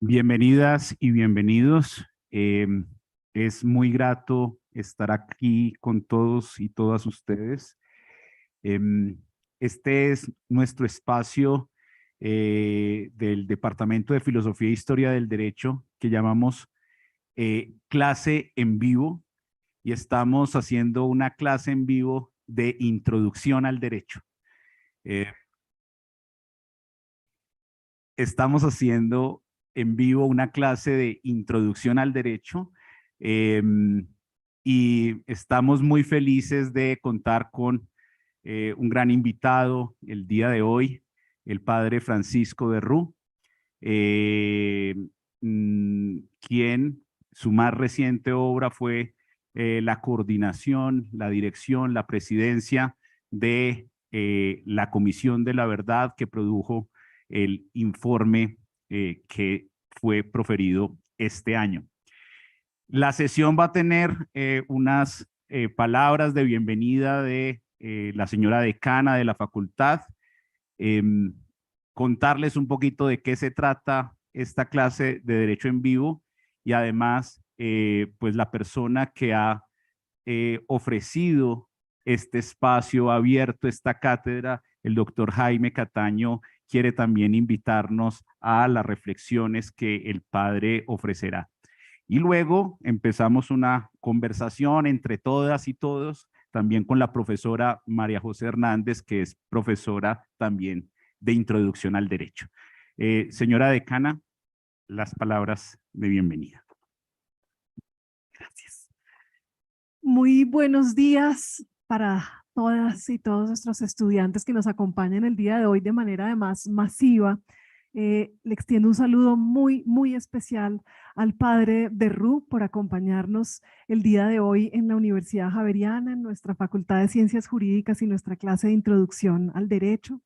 Bienvenidas y bienvenidos. Es muy grato estar aquí con todos y todas ustedes. Este es nuestro espacio del Departamento de Filosofía e Historia del Derecho que llamamos clase en vivo, y estamos haciendo una clase en vivo de introducción al derecho. Eh, Estamos haciendo en vivo una clase de introducción al derecho, eh, y estamos muy felices de contar con un gran invitado el día de hoy, el padre Francisco de Rú, eh, quien su más reciente obra fue la coordinación, la dirección, la presidencia de la Comisión de la Verdad que produjo el informe que fue proferido este año. La sesión va a tener unas palabras de bienvenida de la señora decana de la facultad, em, contarles un poquito de qué se trata esta clase de Derecho en Vivo, y además, pues la persona que ha ofrecido este espacio, ha abierto esta cátedra, el doctor Jaime Cataño, quiere también invitarnos a las reflexiones que el padre ofrecerá. Y luego empezamos una conversación entre todas y todos, también con la profesora María José Hernández, que es profesora también de Introducción al Derecho. Señora decana, las palabras de bienvenida. Gracias. Muy buenos días para todas y todos nuestros estudiantes que nos acompañan el día de hoy de manera además masiva. Le extiendo un saludo muy especial al padre de Rú por acompañarnos el día de hoy en la Universidad Javeriana, en nuestra Facultad de Ciencias Jurídicas y nuestra clase de Introducción al Derecho.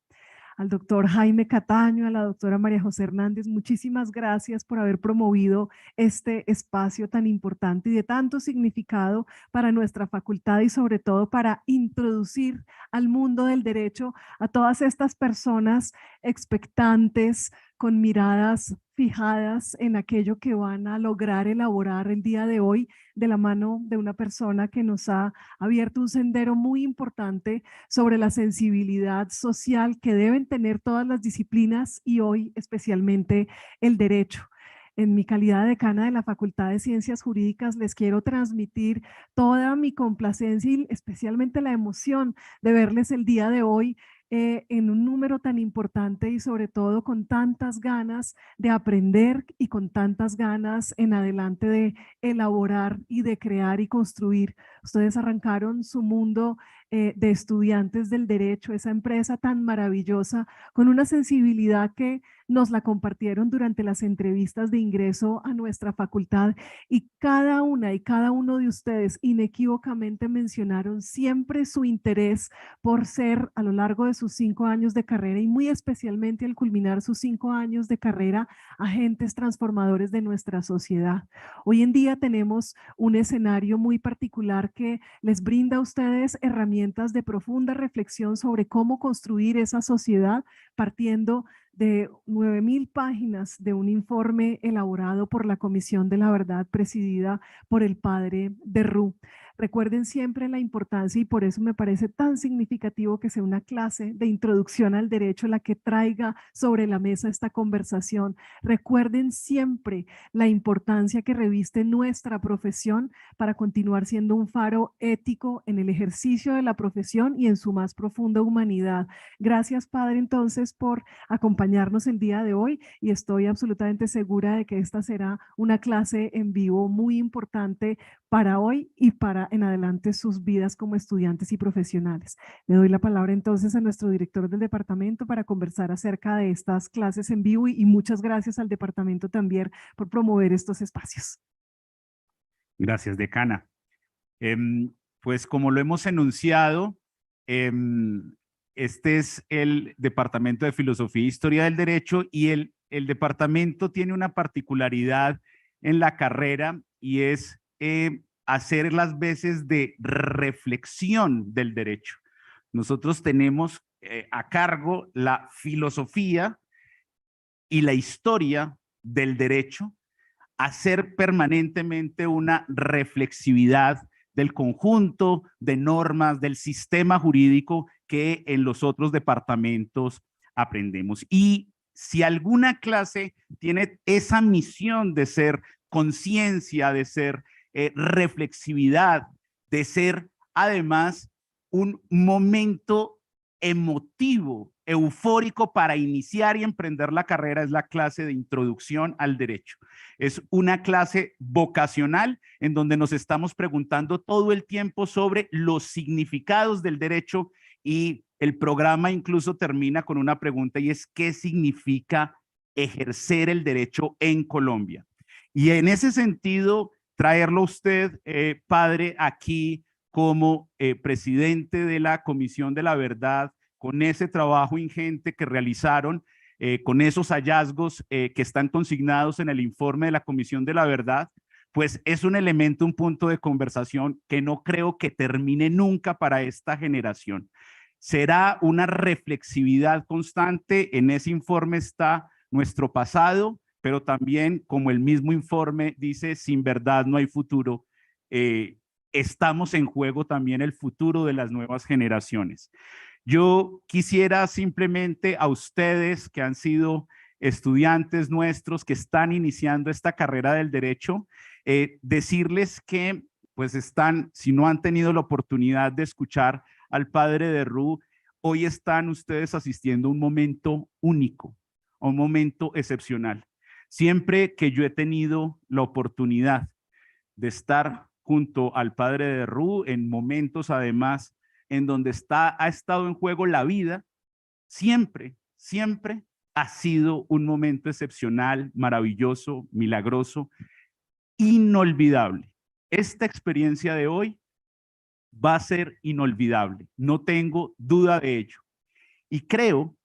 Al doctor Jaime Cataño, a la doctora María José Hernández, muchísimas gracias por haber promovido este espacio tan importante y de tanto significado para nuestra facultad y sobre todo para introducir al mundo del derecho a todas estas personas expectantes, con miradas fijadas en aquello que van a lograr elaborar el día de hoy de la mano de una persona que nos ha abierto un sendero muy importante sobre la sensibilidad social que deben tener todas las disciplinas y hoy especialmente el derecho. En mi calidad de decana de la Facultad de Ciencias Jurídicas les quiero transmitir toda mi complacencia y especialmente la emoción de verles el día de hoy en un número tan importante y sobre todo con tantas ganas de aprender y con tantas ganas en adelante de elaborar y de crear y construir. Ustedes arrancaron su mundo de estudiantes del derecho, esa empresa tan maravillosa, con una sensibilidad que nos la compartieron durante las entrevistas de ingreso a nuestra facultad, y cada una y cada uno de ustedes inequívocamente mencionaron siempre su interés por ser a lo largo de sus 5 años de carrera y muy especialmente al culminar sus 5 años de carrera, agentes transformadores de nuestra sociedad. Hoy en día tenemos un escenario muy particular que les brinda a ustedes herramientas de profunda reflexión sobre cómo construir esa sociedad partiendo de 9.000 páginas de un informe elaborado por la Comisión de la Verdad presidida por el padre de Rú. Recuerden siempre la importancia, y por eso me parece tan significativo que sea una clase de introducción al derecho la que traiga sobre la mesa esta conversación. Recuerden siempre la importancia que reviste nuestra profesión para continuar siendo un faro ético en el ejercicio de la profesión y en su más profunda humanidad. Gracias, padre, entonces, por acompañarnos el día de hoy, y estoy absolutamente segura de que esta será una clase en vivo muy importante para hoy y para en adelante sus vidas como estudiantes y profesionales. Le doy la palabra entonces a nuestro director del departamento para conversar acerca de estas clases en vivo, y muchas gracias al departamento también por promover estos espacios. Gracias, decana. Pues como lo hemos enunciado, em, este es el Departamento de Filosofía e Historia del Derecho, y el departamento tiene una particularidad en la carrera, y es hacer las veces de reflexión del derecho. Nosotros tenemos a cargo la filosofía y la historia del derecho, hacer permanentemente una reflexividad del conjunto de normas, del sistema jurídico que en los otros departamentos aprendemos. Y si alguna clase tiene esa misión de ser conciencia, de ser reflexividad, de ser además un momento emotivo, eufórico para iniciar y emprender la carrera, es la clase de introducción al derecho. Es una clase vocacional en donde nos estamos preguntando todo el tiempo sobre los significados del derecho, y el programa incluso termina con una pregunta, y es: ¿qué significa ejercer el derecho en Colombia? Y en ese sentido, traerlo usted, padre, aquí como presidente de la Comisión de la Verdad, con ese trabajo ingente que realizaron, con esos hallazgos que están consignados en el informe de la Comisión de la Verdad, pues es un elemento, un punto de conversación que no creo que termine nunca para esta generación. Será una reflexividad constante. En ese informe está nuestro pasado, pero también, como el mismo informe dice, sin verdad no hay futuro. Estamos en juego también el futuro de las nuevas generaciones. Yo quisiera simplemente a ustedes que han sido estudiantes nuestros, que están iniciando esta carrera del derecho, decirles que pues están, si no han tenido la oportunidad de escuchar al padre de Ru, hoy están ustedes asistiendo a un momento único, a un momento excepcional. Siempre que yo he tenido la oportunidad de estar junto al padre de Ru en momentos además en donde ha estado en juego la vida, siempre ha sido un momento excepcional, maravilloso, milagroso, inolvidable. Esta experiencia de hoy va a ser inolvidable, no tengo duda de ello. Y creo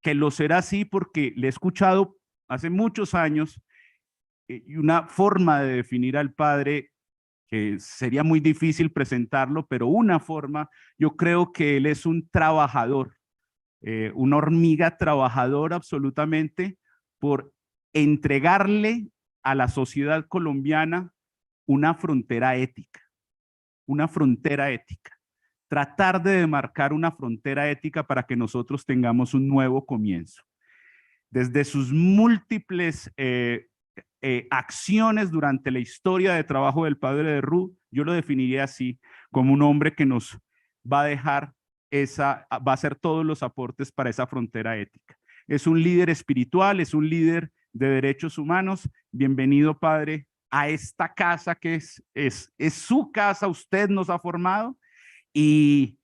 que lo será así porque le he escuchado hace muchos años y una forma de definir al padre que sería muy difícil presentarlo, pero una forma, yo creo que él es un trabajador, una hormiga trabajadora absolutamente, por entregarle a la sociedad colombiana una frontera ética, tratar de demarcar una frontera ética para que nosotros tengamos un nuevo comienzo. Desde sus múltiples acciones durante la historia de trabajo del padre de Ru, yo lo definiría así, como un hombre que nos va a dejar va a hacer todos los aportes para esa frontera ética. Es un líder espiritual, es un líder de derechos humanos. Bienvenido, padre, a esta casa que es su casa. Usted nos ha formado y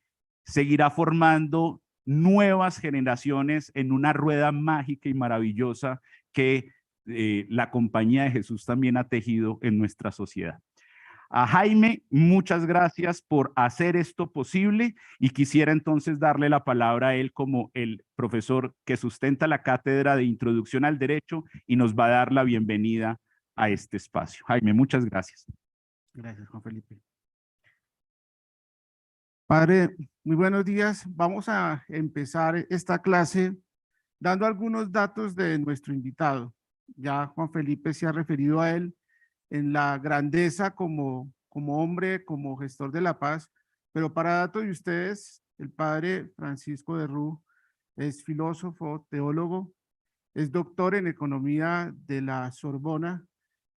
seguirá formando nuevas generaciones en una rueda mágica y maravillosa que la Compañía de Jesús también ha tejido en nuestra sociedad. A Jaime, muchas gracias por hacer esto posible, y quisiera entonces darle la palabra a él como el profesor que sustenta la cátedra de Introducción al Derecho y nos va a dar la bienvenida a este espacio. Jaime, muchas gracias. Gracias, Juan Felipe. Padre, muy buenos días. Vamos a empezar esta clase dando algunos datos de nuestro invitado. Ya Juan Felipe se ha referido a él en la grandeza como hombre, como gestor de la paz, pero para datos de ustedes, el padre Francisco de Ru es filósofo, teólogo, es doctor en economía de la Sorbona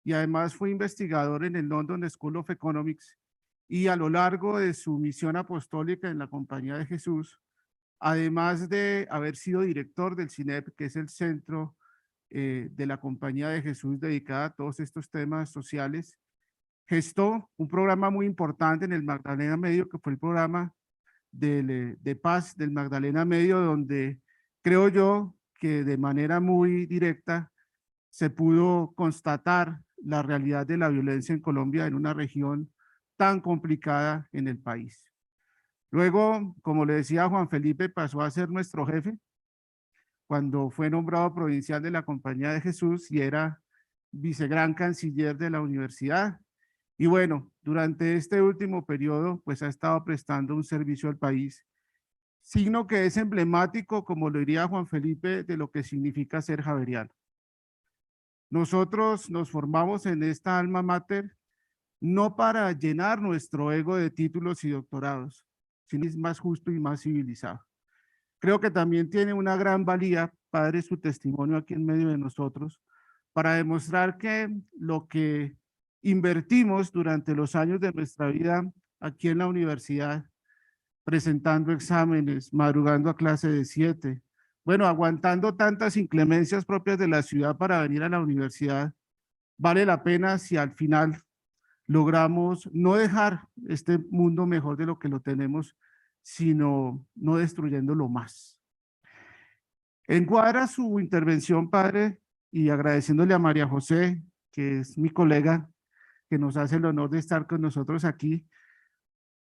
y además fue investigador en el London School of Economics, y a lo largo de su misión apostólica en la Compañía de Jesús, además de haber sido director del CINEP, que es el centro de la Compañía de Jesús dedicada a todos estos temas sociales, gestó un programa muy importante en el Magdalena Medio, que fue el programa de paz del Magdalena Medio, donde creo yo que de manera muy directa se pudo constatar la realidad de la violencia en Colombia, en una región tan complicada en el país. Luego, como le decía, Juan Felipe pasó a ser nuestro jefe cuando fue nombrado provincial de la Compañía de Jesús y era vicegran canciller de la universidad. Y bueno, durante este último periodo, pues ha estado prestando un servicio al país, signo que es emblemático, como lo diría Juan Felipe, de lo que significa ser javeriano. Nosotros nos formamos en esta alma mater no para llenar nuestro ego de títulos y doctorados, sino es más justo y más civilizado. Creo que también tiene una gran valía, Padre, su testimonio aquí en medio de nosotros, para demostrar que lo que invertimos durante los años de nuestra vida aquí en la universidad, presentando exámenes, madrugando a clase de 7, bueno, aguantando tantas inclemencias propias de la ciudad para venir a la universidad, vale la pena si al final logramos no dejar este mundo mejor de lo que lo tenemos, sino no destruyéndolo más. Encuadra su intervención, Padre, y agradeciéndole a María José, que es mi colega, que nos hace el honor de estar con nosotros aquí.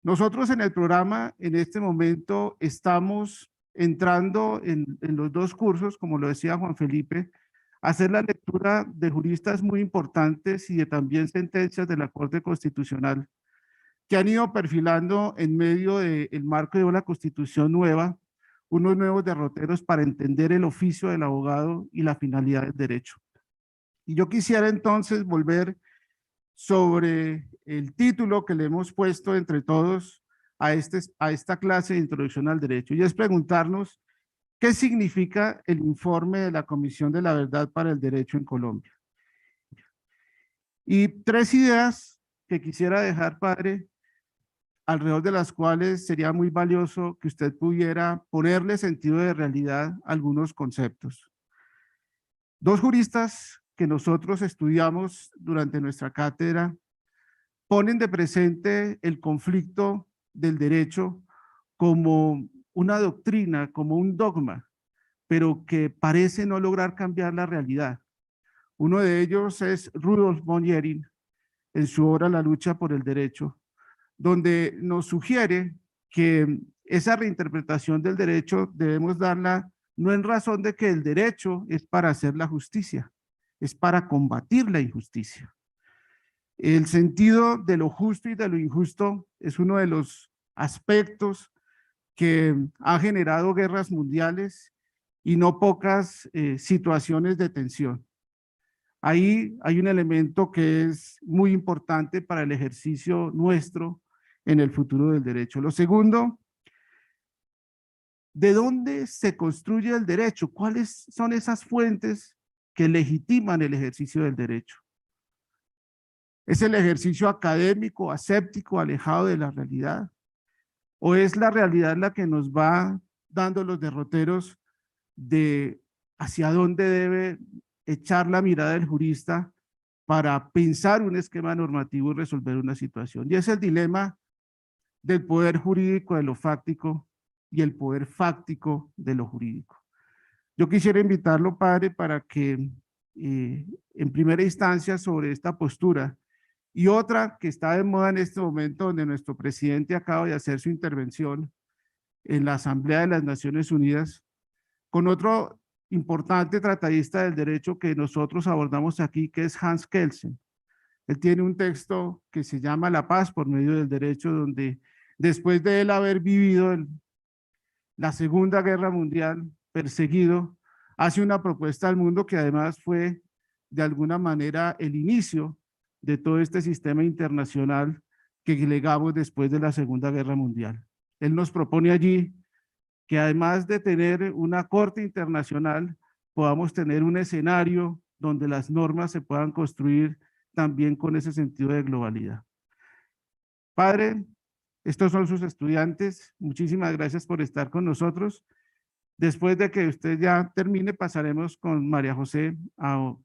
Nosotros en el programa, en este momento, estamos entrando en los dos cursos, como lo decía Juan Felipe, hacer la lectura de juristas muy importantes y de también sentencias de la Corte Constitucional que han ido perfilando en medio del marco de una Constitución nueva, unos nuevos derroteros para entender el oficio del abogado y la finalidad del derecho. Y yo quisiera entonces volver sobre el título que le hemos puesto entre todos a esta clase de introducción al derecho, y es preguntarnos ¿qué significa el informe de la Comisión de la Verdad para el Derecho en Colombia? Y tres ideas que quisiera dejar, Padre, alrededor de las cuales sería muy valioso que usted pudiera ponerle sentido de realidad a algunos conceptos. Dos juristas que nosotros estudiamos durante nuestra cátedra ponen de presente el conflicto del derecho como una doctrina, como un dogma, pero que parece no lograr cambiar la realidad. Uno de ellos es Rudolf von Jhering, en su obra La lucha por el derecho, donde nos sugiere que esa reinterpretación del derecho debemos darla no en razón de que el derecho es para hacer la justicia, es para combatir la injusticia. El sentido de lo justo y de lo injusto es uno de los aspectos que ha generado guerras mundiales y no pocas situaciones de tensión. Ahí hay un elemento que es muy importante para el ejercicio nuestro en el futuro del derecho. Lo segundo, ¿de dónde se construye el derecho? ¿Cuáles son esas fuentes que legitiman el ejercicio del derecho? ¿Es el ejercicio académico, aséptico, alejado de la realidad? ¿O es la realidad la que nos va dando los derroteros de hacia dónde debe echar la mirada del jurista para pensar un esquema normativo y resolver una situación? Y es el dilema del poder jurídico de lo fáctico y el poder fáctico de lo jurídico. Yo quisiera invitarlo, Padre, para que en primera instancia sobre esta postura y otra que está de moda en este momento, donde nuestro presidente acaba de hacer su intervención en la Asamblea de las Naciones Unidas, con otro importante tratadista del derecho que nosotros abordamos aquí, que es Hans Kelsen. Él tiene un texto que se llama La paz por medio del derecho, donde después de él haber vivido la Segunda Guerra Mundial, perseguido, hace una propuesta al mundo que además fue de alguna manera el inicio de todo este sistema internacional que legamos después de la Segunda Guerra Mundial. Él nos propone allí que además de tener una corte internacional, podamos tener un escenario donde las normas se puedan construir también con ese sentido de globalidad. Padre, estos son sus estudiantes. Muchísimas gracias por estar con nosotros. Después de que usted ya termine, pasaremos con María José a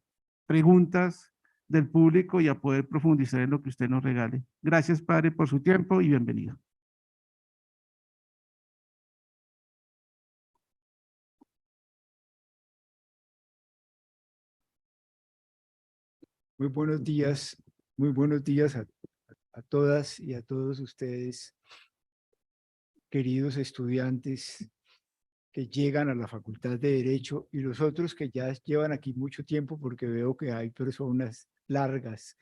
preguntas del público y a poder profundizar en lo que usted nos regale. Gracias, Padre, por su tiempo y bienvenido. Muy buenos días a todas y a todos ustedes, queridos estudiantes que llegan a la Facultad de Derecho y los otros que ya llevan aquí mucho tiempo, porque veo que hay personas largas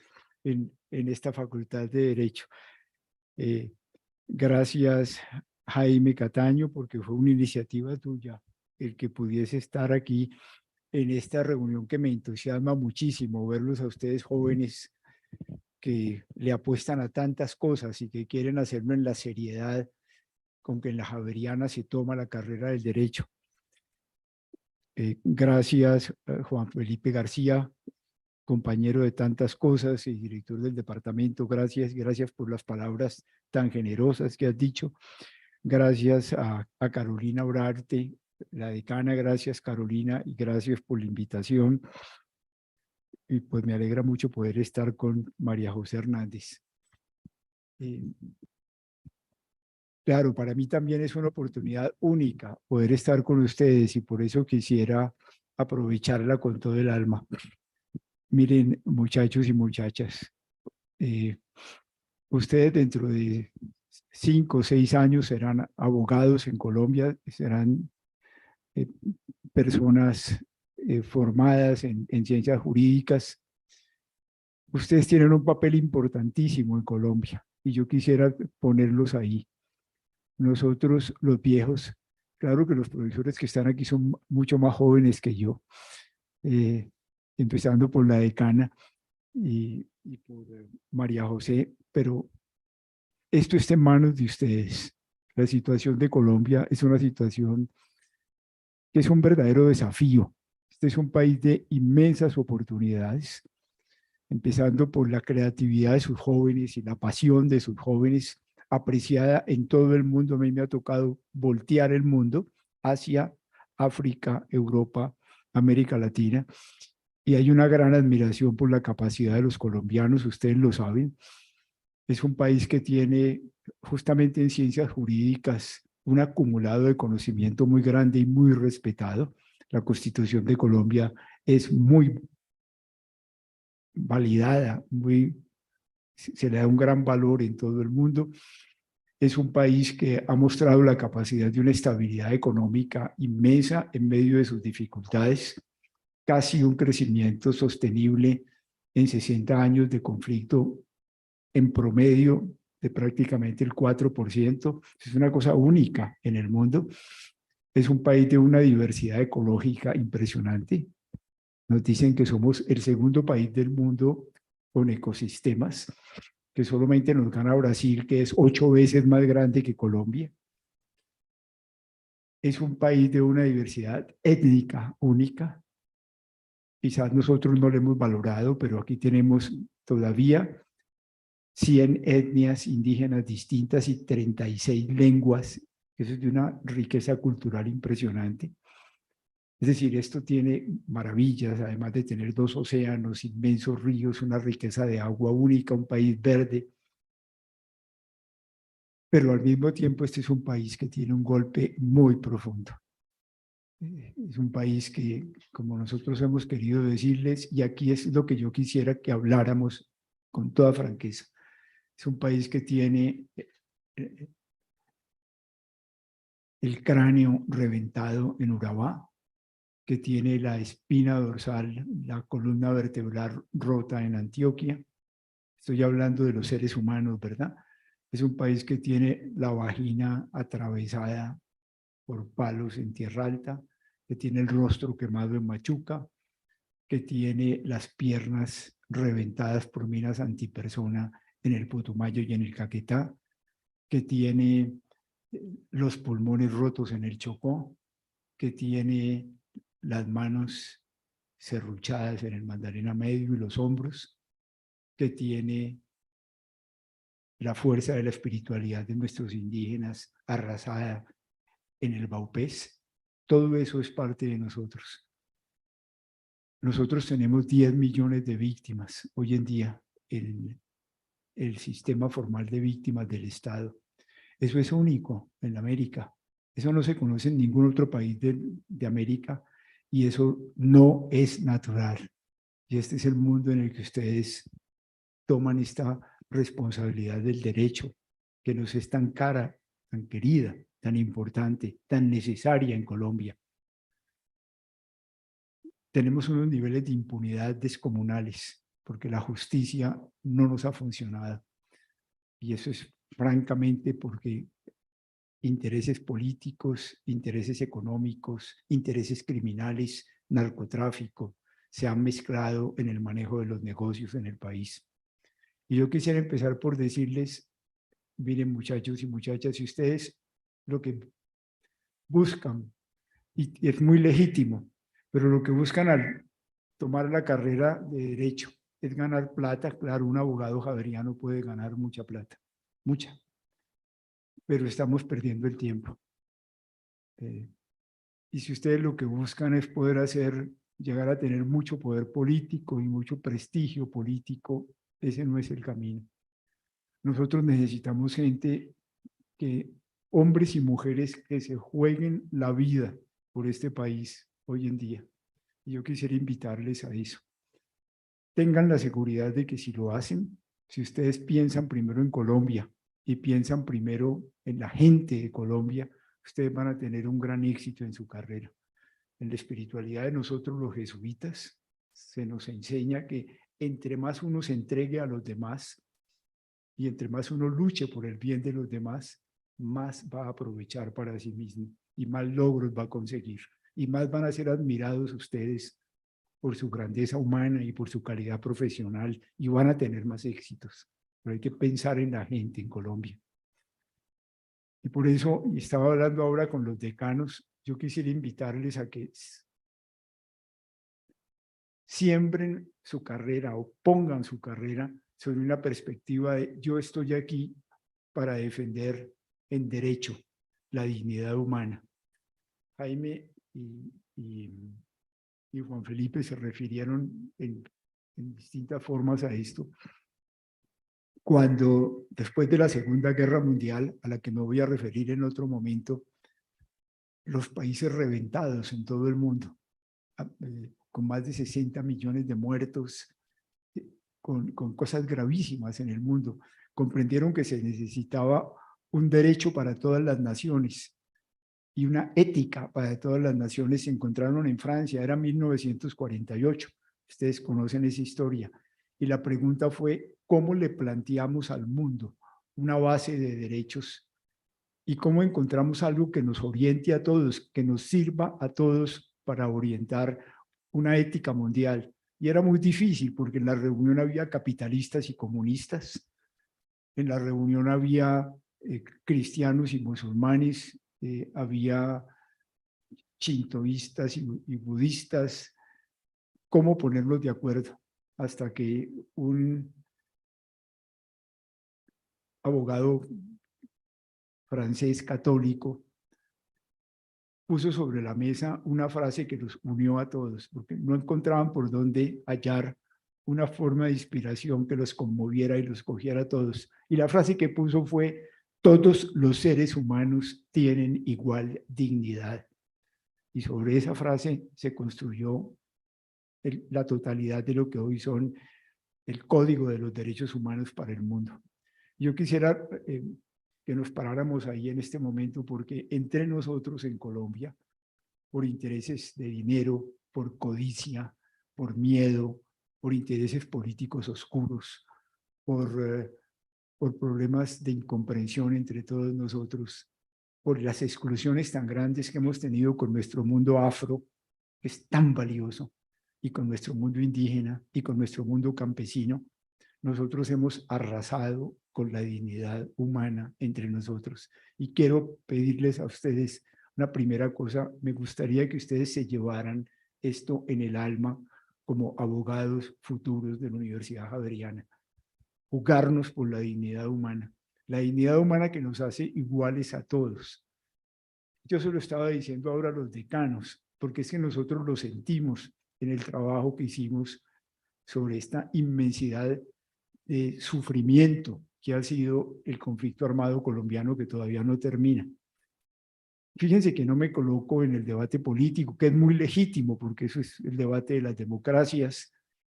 en esta Facultad de Derecho. Gracias, Jaime Cataño, porque fue una iniciativa tuya el que pudiese estar aquí en esta reunión que me entusiasma muchísimo verlos a ustedes jóvenes que le apuestan a tantas cosas y que quieren hacerlo en la seriedad con que en la Javeriana se toma la carrera del derecho. Gracias, Juan Felipe García, compañero de tantas cosas y director del departamento. Gracias por las palabras tan generosas que has dicho. Gracias a Carolina Urarte, la decana. Gracias, Carolina, y gracias por la invitación. Y pues me alegra mucho poder estar con María José Hernández. Claro, para mí también es una oportunidad única poder estar con ustedes y por eso quisiera aprovecharla con todo el alma. Miren, muchachos y muchachas, ustedes dentro de 5 o 6 años serán abogados en Colombia, serán personas formadas en ciencias jurídicas. Ustedes tienen un papel importantísimo en Colombia y yo quisiera ponerlos ahí. Nosotros, los viejos, claro que los profesores que están aquí son mucho más jóvenes que yo, empezando por la decana y por María José, pero esto está en manos de ustedes. La situación de Colombia es una situación que es un verdadero desafío. Este es un país de inmensas oportunidades, empezando por la creatividad de sus jóvenes y la pasión de sus jóvenes, apreciada en todo el mundo. A mí me ha tocado voltear el mundo, Asia, África, Europa, América Latina, y hay una gran admiración por la capacidad de los colombianos, ustedes lo saben. Es un país que tiene justamente en ciencias jurídicas un acumulado de conocimiento muy grande y muy respetado. La Constitución de Colombia es muy validada, se le da un gran valor en todo el mundo. Es un país que ha mostrado la capacidad de una estabilidad económica inmensa en medio de sus dificultades, casi un crecimiento sostenible en 60 años de conflicto en promedio de prácticamente el 4%. Es una cosa única en el mundo. Es un país de una diversidad ecológica impresionante. Nos dicen que somos el segundo país del mundo con ecosistemas, que solamente nos gana Brasil, que es 8 veces más grande que Colombia. Es un país de una diversidad étnica única. Quizás nosotros no lo hemos valorado, pero aquí tenemos todavía 100 etnias indígenas distintas y 36 lenguas. Eso es de una riqueza cultural impresionante. Es decir, esto tiene maravillas, además de tener 2 océanos, inmensos ríos, una riqueza de agua única, un país verde. Pero al mismo tiempo este es un país que tiene un golpe muy profundo. Es un país que, como nosotros hemos querido decirles, y aquí es lo que yo quisiera que habláramos con toda franqueza, es un país que tiene el cráneo reventado en Urabá, que tiene la espina dorsal, la columna vertebral rota en Antioquia. Estoy hablando de los seres humanos, ¿verdad? Es un país que tiene la vagina atravesada por palos en Tierra Alta, que tiene el rostro quemado en Machuca, que tiene las piernas reventadas por minas antipersona en el Putumayo y en el Caquetá, que tiene los pulmones rotos en el Chocó, que tiene las manos serruchadas en el Magdalena Medio y los hombros, que tiene la fuerza de la espiritualidad de nuestros indígenas arrasada en el Baupés. Todo eso es parte de nosotros. Nosotros tenemos 10 millones de víctimas hoy en día en el sistema formal de víctimas del Estado. Eso es único en América. Eso no se conoce en ningún otro país de América y eso no es natural. Y este es el mundo en el que ustedes toman esta responsabilidad del derecho, que nos es tan cara, tan querida, tan importante, tan necesaria en Colombia. Tenemos unos niveles de impunidad descomunales, porque la justicia no nos ha funcionado. Y eso es francamente porque intereses políticos, intereses económicos, intereses criminales, narcotráfico, se han mezclado en el manejo de los negocios en el país. Y yo quisiera empezar por decirles, miren muchachos y muchachas, si ustedes lo que buscan, y es muy legítimo, pero lo que buscan al tomar la carrera de Derecho es ganar plata. Claro, un abogado javeriano puede ganar mucha plata, mucha, pero estamos perdiendo el tiempo. Y si ustedes lo que buscan es poder llegar a tener mucho poder político y mucho prestigio político, ese no es el camino. Nosotros necesitamos gente hombres y mujeres que se jueguen la vida por este país hoy en día. Y yo quisiera invitarles a eso. Tengan la seguridad de que si lo hacen, si ustedes piensan primero en Colombia y piensan primero en la gente de Colombia, ustedes van a tener un gran éxito en su carrera. En la espiritualidad de nosotros los jesuitas se nos enseña que entre más uno se entregue a los demás y entre más uno luche por el bien de los demás, más va a aprovechar para sí mismo y más logros va a conseguir y más van a ser admirados ustedes por su grandeza humana y por su calidad profesional y van a tener más éxitos. Pero hay que pensar en la gente en Colombia. Y por eso, y estaba hablando ahora con los decanos, yo quisiera invitarles a que siembren su carrera o pongan su carrera sobre una perspectiva de yo estoy aquí para defender en derecho la dignidad humana. Jaime y Juan Felipe se refirieron en distintas formas a esto. Cuando después de la Segunda Guerra Mundial, a la que me voy a referir en otro momento, los países reventados en todo el mundo, con más de 60 millones de muertos, con cosas gravísimas en el mundo, comprendieron que se necesitaba un derecho para todas las naciones y una ética para todas las naciones. Se encontraron en Francia, era 1948, ustedes conocen esa historia, y la pregunta fue, ¿cómo le planteamos al mundo una base de derechos y cómo encontramos algo que nos oriente a todos, que nos sirva a todos para orientar una ética mundial? Y era muy difícil porque en la reunión había capitalistas y comunistas, en la reunión había cristianos y musulmanes, había shintoístas y budistas. ¿Cómo ponerlos de acuerdo? Hasta que un abogado francés católico puso sobre la mesa una frase que los unió a todos, porque no encontraban por dónde hallar una forma de inspiración que los conmoviera y los cogiera a todos. Y la frase que puso fue, todos los seres humanos tienen igual dignidad. Y sobre esa frase se construyó la totalidad de lo que hoy son el Código de los Derechos Humanos para el mundo. Yo quisiera que nos paráramos ahí en este momento, porque entre nosotros en Colombia, por intereses de dinero, por codicia, por miedo, por intereses políticos oscuros, por problemas de incomprensión entre todos nosotros, por las exclusiones tan grandes que hemos tenido con nuestro mundo afro, que es tan valioso, y con nuestro mundo indígena y con nuestro mundo campesino, nosotros hemos arrasado con la dignidad humana entre nosotros. Y quiero pedirles a ustedes una primera cosa, me gustaría que ustedes se llevaran esto en el alma como abogados futuros de la Universidad Javeriana. Jugarnos por la dignidad humana que nos hace iguales a todos. Yo se lo estaba diciendo ahora a los decanos, porque es que nosotros lo sentimos en el trabajo que hicimos sobre esta inmensidad de sufrimiento que ha sido el conflicto armado colombiano, que todavía no termina. Fíjense que no me coloco en el debate político, que es muy legítimo, porque eso es el debate de las democracias,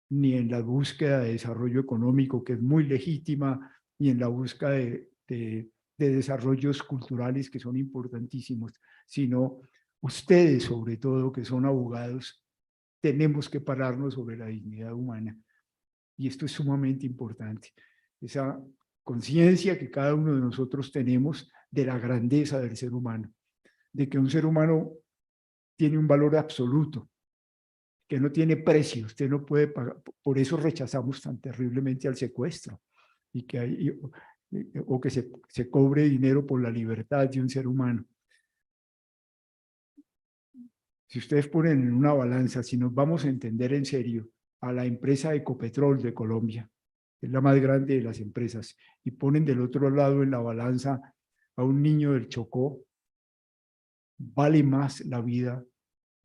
ni en la búsqueda de desarrollo económico, que es muy legítima, ni en la búsqueda de desarrollos culturales, que son importantísimos, sino ustedes, sobre todo, que son abogados, tenemos que pararnos sobre la dignidad humana. Y esto es sumamente importante. Esa conciencia que cada uno de nosotros tenemos de la grandeza del ser humano, de que un ser humano tiene un valor absoluto, que no tiene precio, usted no puede pagar. Por eso rechazamos tan terriblemente al secuestro y que o que se cobre dinero por la libertad de un ser humano. Si ustedes ponen en una balanza, si nos vamos a entender en serio a la empresa Ecopetrol de Colombia, que es la más grande de las empresas, y ponen del otro lado en la balanza a un niño del Chocó, vale más la vida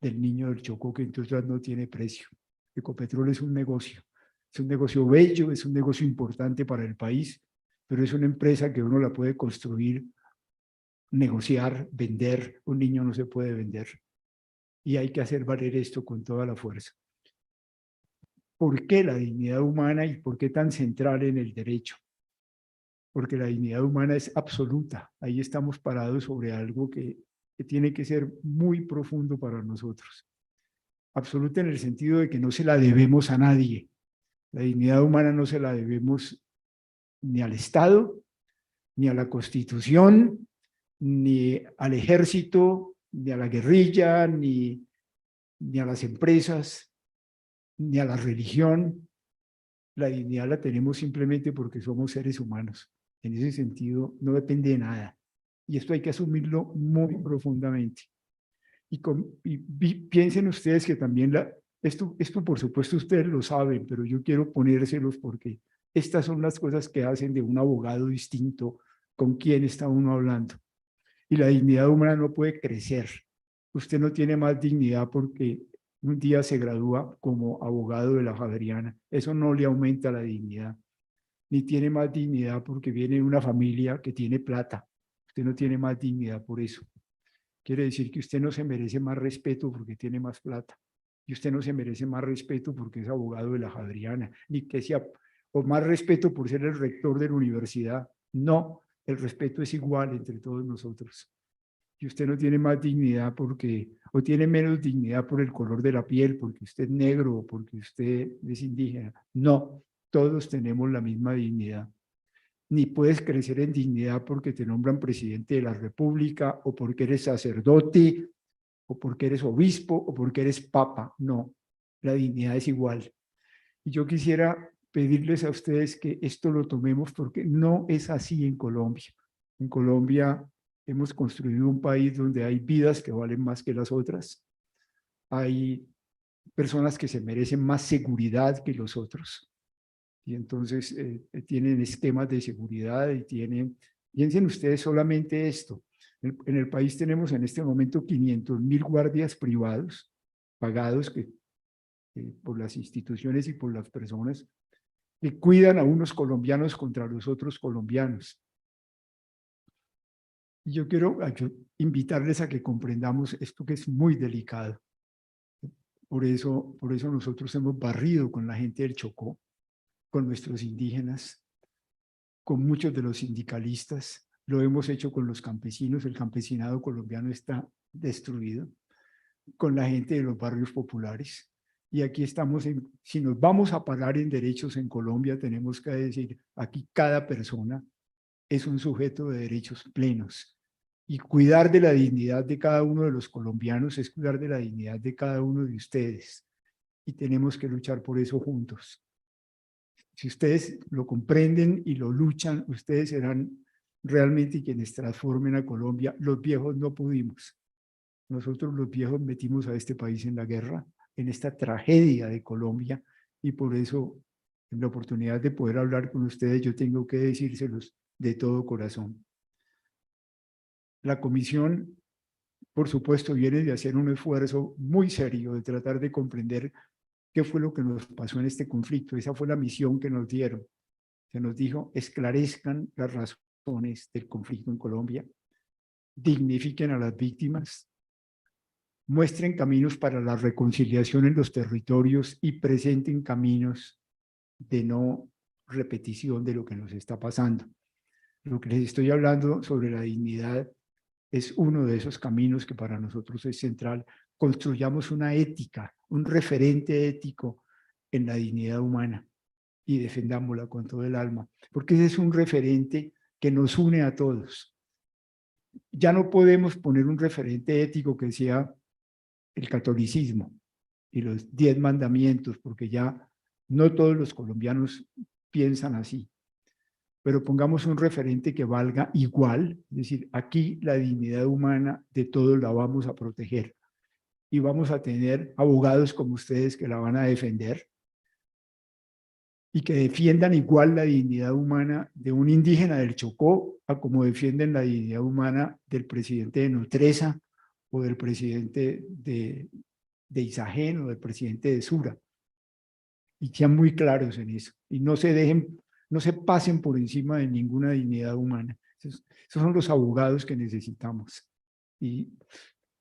del niño del Chocó, que entonces no tiene precio. Ecopetrol es un negocio bello, es un negocio importante para el país, pero es una empresa que uno la puede construir, negociar, vender. Un niño no se puede vender. Y hay que hacer valer esto con toda la fuerza. ¿Por qué la dignidad humana y por qué tan central en el derecho? Porque la dignidad humana es absoluta. Ahí estamos parados sobre algo que tiene que ser muy profundo para nosotros. Absoluta en el sentido de que no se la debemos a nadie. La dignidad humana no se la debemos ni al Estado, ni a la Constitución, ni al ejército, ni a la guerrilla, ni a las empresas, ni a la religión. La dignidad la tenemos simplemente porque somos seres humanos. En ese sentido, no depende de nada. Y esto hay que asumirlo muy profundamente. Piensen ustedes que también esto por supuesto ustedes lo saben, pero yo quiero ponérselos porque estas son las cosas que hacen de un abogado distinto con quién está uno hablando. Y la dignidad humana no puede crecer. Usted no tiene más dignidad porque un día se gradúa como abogado de la Javeriana. Eso no le aumenta la dignidad. Ni tiene más dignidad porque viene de una familia que tiene plata. Usted no tiene más dignidad por eso. Quiere decir que usted no se merece más respeto porque tiene más plata. Y usted no se merece más respeto porque es abogado de la Javeriana. Ni que sea, o más respeto por ser el rector de la universidad. No, el respeto es igual entre todos nosotros. Y usted no tiene más dignidad o tiene menos dignidad por el color de la piel, porque usted es negro o porque usted es indígena. No, todos tenemos la misma dignidad. Ni puedes crecer en dignidad porque te nombran presidente de la República o porque eres sacerdote o porque eres obispo o porque eres papa. No, la dignidad es igual. Y yo quisiera pedirles a ustedes que esto lo tomemos porque no es así en Colombia. En Colombia hemos construido un país donde hay vidas que valen más que las otras. Hay personas que se merecen más seguridad que los otros. Y entonces tienen esquemas de seguridad y piensen ustedes solamente esto. En el país tenemos en este momento 500.000 guardias privados pagados por las instituciones y por las personas que cuidan a unos colombianos contra los otros colombianos. Y yo quiero invitarles a que comprendamos esto que es muy delicado. Por eso nosotros hemos barrido con la gente del Chocó, con nuestros indígenas, con muchos de los sindicalistas, lo hemos hecho con los campesinos, el campesinado colombiano está destruido, con la gente de los barrios populares. Y aquí estamos, si nos vamos a parar en derechos en Colombia, tenemos que decir, aquí cada persona es un sujeto de derechos plenos. Y cuidar de la dignidad de cada uno de los colombianos es cuidar de la dignidad de cada uno de ustedes. Y tenemos que luchar por eso juntos. Si ustedes lo comprenden y lo luchan, ustedes serán realmente quienes transformen a Colombia. Los viejos no pudimos. Nosotros los viejos metimos a este país en la guerra, en esta tragedia de Colombia, y por eso, en la oportunidad de poder hablar con ustedes, yo tengo que decírselos de todo corazón. La comisión, por supuesto, viene de hacer un esfuerzo muy serio de tratar de comprender qué fue lo que nos pasó en este conflicto. Esa fue la misión que nos dieron. Se nos dijo, esclarezcan las razones del conflicto en Colombia, dignifiquen a las víctimas, muestren caminos para la reconciliación en los territorios y presenten caminos de no repetición de lo que nos está pasando. Lo que les estoy hablando sobre la dignidad es uno de esos caminos que para nosotros es central. Construyamos una ética, un referente ético en la dignidad humana y defendámosla con todo el alma, porque ese es un referente que nos une a todos. ya no podemos poner un referente ético que sea el catolicismo y los 10 mandamientos, porque ya no todos los colombianos piensan así. Pero pongamos un referente que valga igual, es decir, aquí la dignidad humana de todos la vamos a proteger y vamos a tener abogados como ustedes que la van a defender y que defiendan igual la dignidad humana de un indígena del Chocó a como defienden la dignidad humana del presidente de Nutresa o del presidente de Isagen o del presidente de Sura. Y sean muy claros en eso y no se pasen por encima de ninguna dignidad humana. Esos son los abogados que necesitamos. Y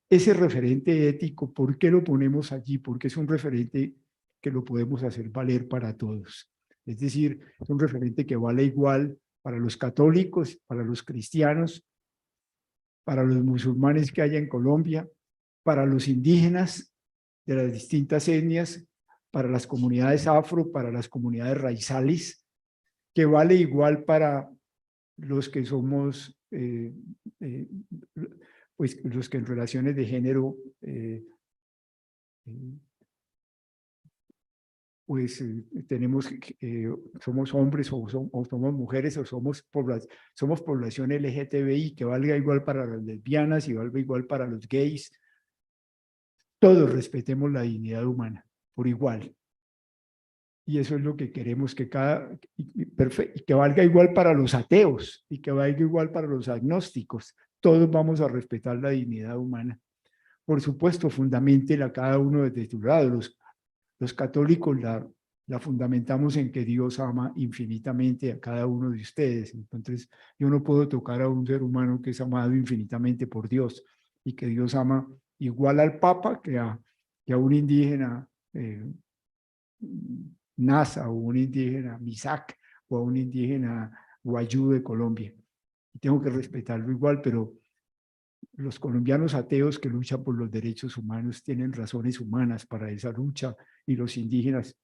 ese referente ético, ¿por qué lo ponemos allí? Porque es un referente que lo podemos hacer valer para todos. Es decir, es un referente que vale igual para los católicos, para los cristianos, para los musulmanes que haya en Colombia, para los indígenas de las distintas etnias, para las comunidades afro, para las comunidades raizales, que vale igual para los que somos, pues los que en relaciones de género, pues tenemos, somos hombres o somos mujeres o somos población LGTBI, que valga igual para las lesbianas y valga igual para los gays. Todos respetemos la dignidad humana por igual. Y eso es lo que queremos, que que valga igual para los ateos y que valga igual para los agnósticos. Todos vamos a respetar la dignidad humana. Por supuesto, fundamenten a cada uno desde su lado. Los católicos la fundamentamos en que Dios ama infinitamente a cada uno de ustedes. Entonces, yo no puedo tocar a un ser humano que es amado infinitamente por Dios y que Dios ama igual al Papa que a un indígena Nasa o un indígena Misak o a un indígena Guayú de Colombia. Y tengo que respetarlo igual, pero los colombianos ateos que luchan por los derechos humanos tienen razones humanas para esa lucha, y los indígenas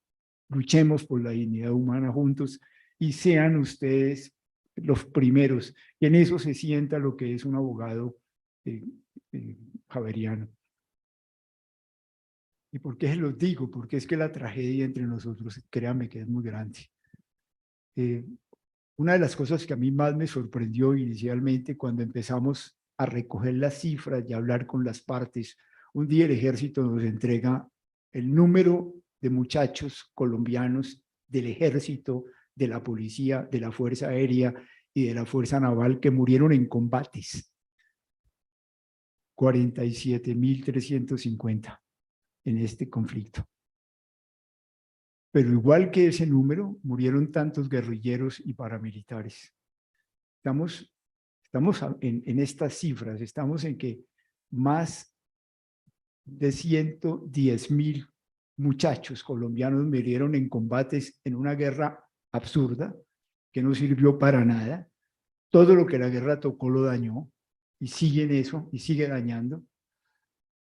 luchemos por la dignidad humana juntos y sean ustedes los primeros. Y en eso se sienta lo que es un abogado javeriano. ¿Y por qué se los digo? Porque es que la tragedia entre nosotros, créanme que es muy grande. Una de las cosas que a mí más me sorprendió inicialmente cuando empezamos a recoger las cifras y a hablar con las partes, un día el ejército nos entrega el número de muchachos colombianos del ejército, de la policía, de la Fuerza Aérea y de la Fuerza Naval que murieron en combates. 47.350 en este conflicto. Pero igual que ese número, murieron tantos guerrilleros y paramilitares. Estamos en estas cifras, estamos en que más de 110.000 muchachos colombianos murieron en combates en una guerra absurda, que no sirvió para nada. Todo lo que la guerra tocó lo dañó, y sigue en eso, y sigue dañando.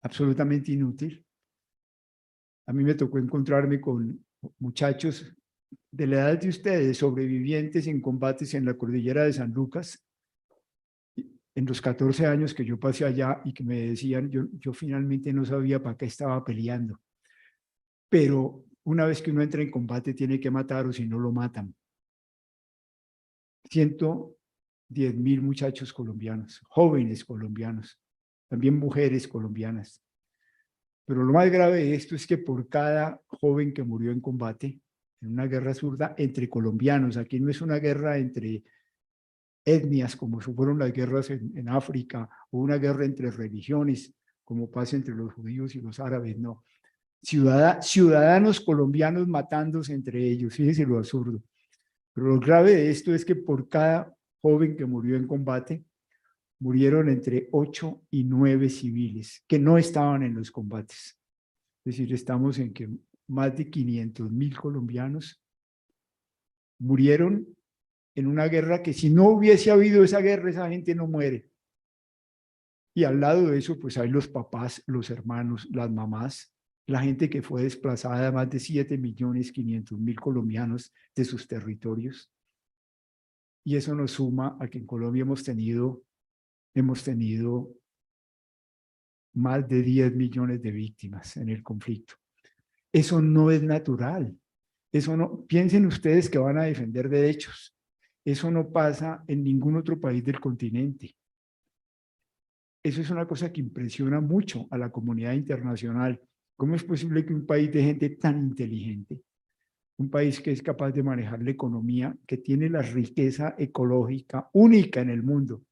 Absolutamente inútil. A mí me tocó encontrarme con muchachos de la edad de ustedes, sobrevivientes en combates en la cordillera de San Lucas, en los 14 años que yo pasé allá, y que me decían, yo finalmente no sabía para qué estaba peleando. Pero una vez que uno entra en combate tiene que matar, o si no lo matan. 110.000 muchachos colombianos, jóvenes colombianos, también mujeres colombianas. Pero lo más grave de esto es que por cada joven que murió en combate, en una guerra zurda entre colombianos, aquí no es una guerra entre etnias como fueron las guerras en África, o una guerra entre religiones como pasa entre los judíos y los árabes, no. Ciudadanos colombianos matándose entre ellos, fíjense lo absurdo. Pero lo grave de esto es que por cada joven que murió en combate, murieron entre 8 y 9 civiles que no estaban en los combates. Es decir, estamos en que más de 500.000 colombianos murieron en una guerra que, si no hubiese habido esa guerra, esa gente no muere. Y al lado de eso, pues hay los papás, los hermanos, las mamás, la gente que fue desplazada, más de 7.500.000 colombianos de sus territorios. Y eso nos suma a que en Colombia hemos tenido hemos tenido más de 10 millones de víctimas en el conflicto. Eso no es natural. Eso no, piensen ustedes que van a defender derechos. Eso no pasa en ningún otro país del continente. Eso es una cosa que impresiona mucho a la comunidad internacional. ¿Cómo es posible que un país de gente tan inteligente, un país que es capaz de manejar la economía, que tiene la riqueza ecológica única en el mundo,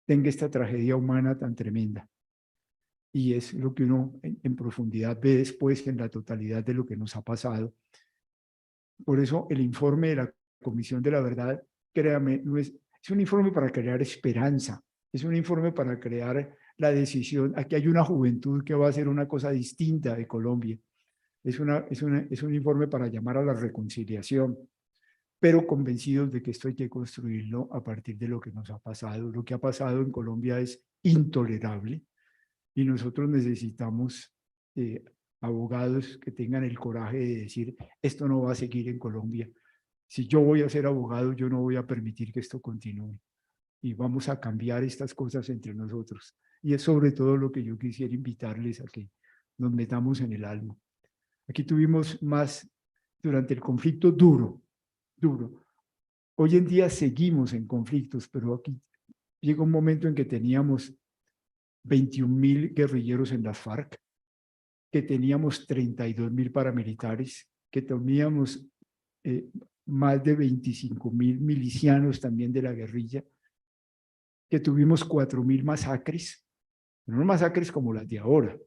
tenga esta tragedia humana tan tremenda? Y es lo que uno en profundidad ve después en la totalidad de lo que nos ha pasado. Por eso el informe de la Comisión de la Verdad, créame, no es un informe para crear esperanza, es un informe para crear la decisión. Aquí hay una juventud que va a hacer una cosa distinta de Colombia. Es un informe para llamar a la reconciliación, pero convencidos de que esto hay que construirlo a partir de lo que nos ha pasado. Lo que ha pasado en Colombia es intolerable y nosotros necesitamos abogados que tengan el coraje de decir, esto no va a seguir en Colombia. Si yo voy a ser abogado, yo no voy a permitir que esto continúe. Y vamos a cambiar estas cosas entre nosotros. Y es sobre todo lo que yo quisiera invitarles a que nos metamos en el alma. Aquí tuvimos más durante el conflicto duro. Hoy en día seguimos en conflictos, pero aquí llega un momento en que teníamos 21.000 guerrilleros en las FARC, que teníamos 32.000 paramilitares, que teníamos más de 25.000 milicianos también de la guerrilla, que tuvimos 4.000 masacres, no masacres como las de ahora,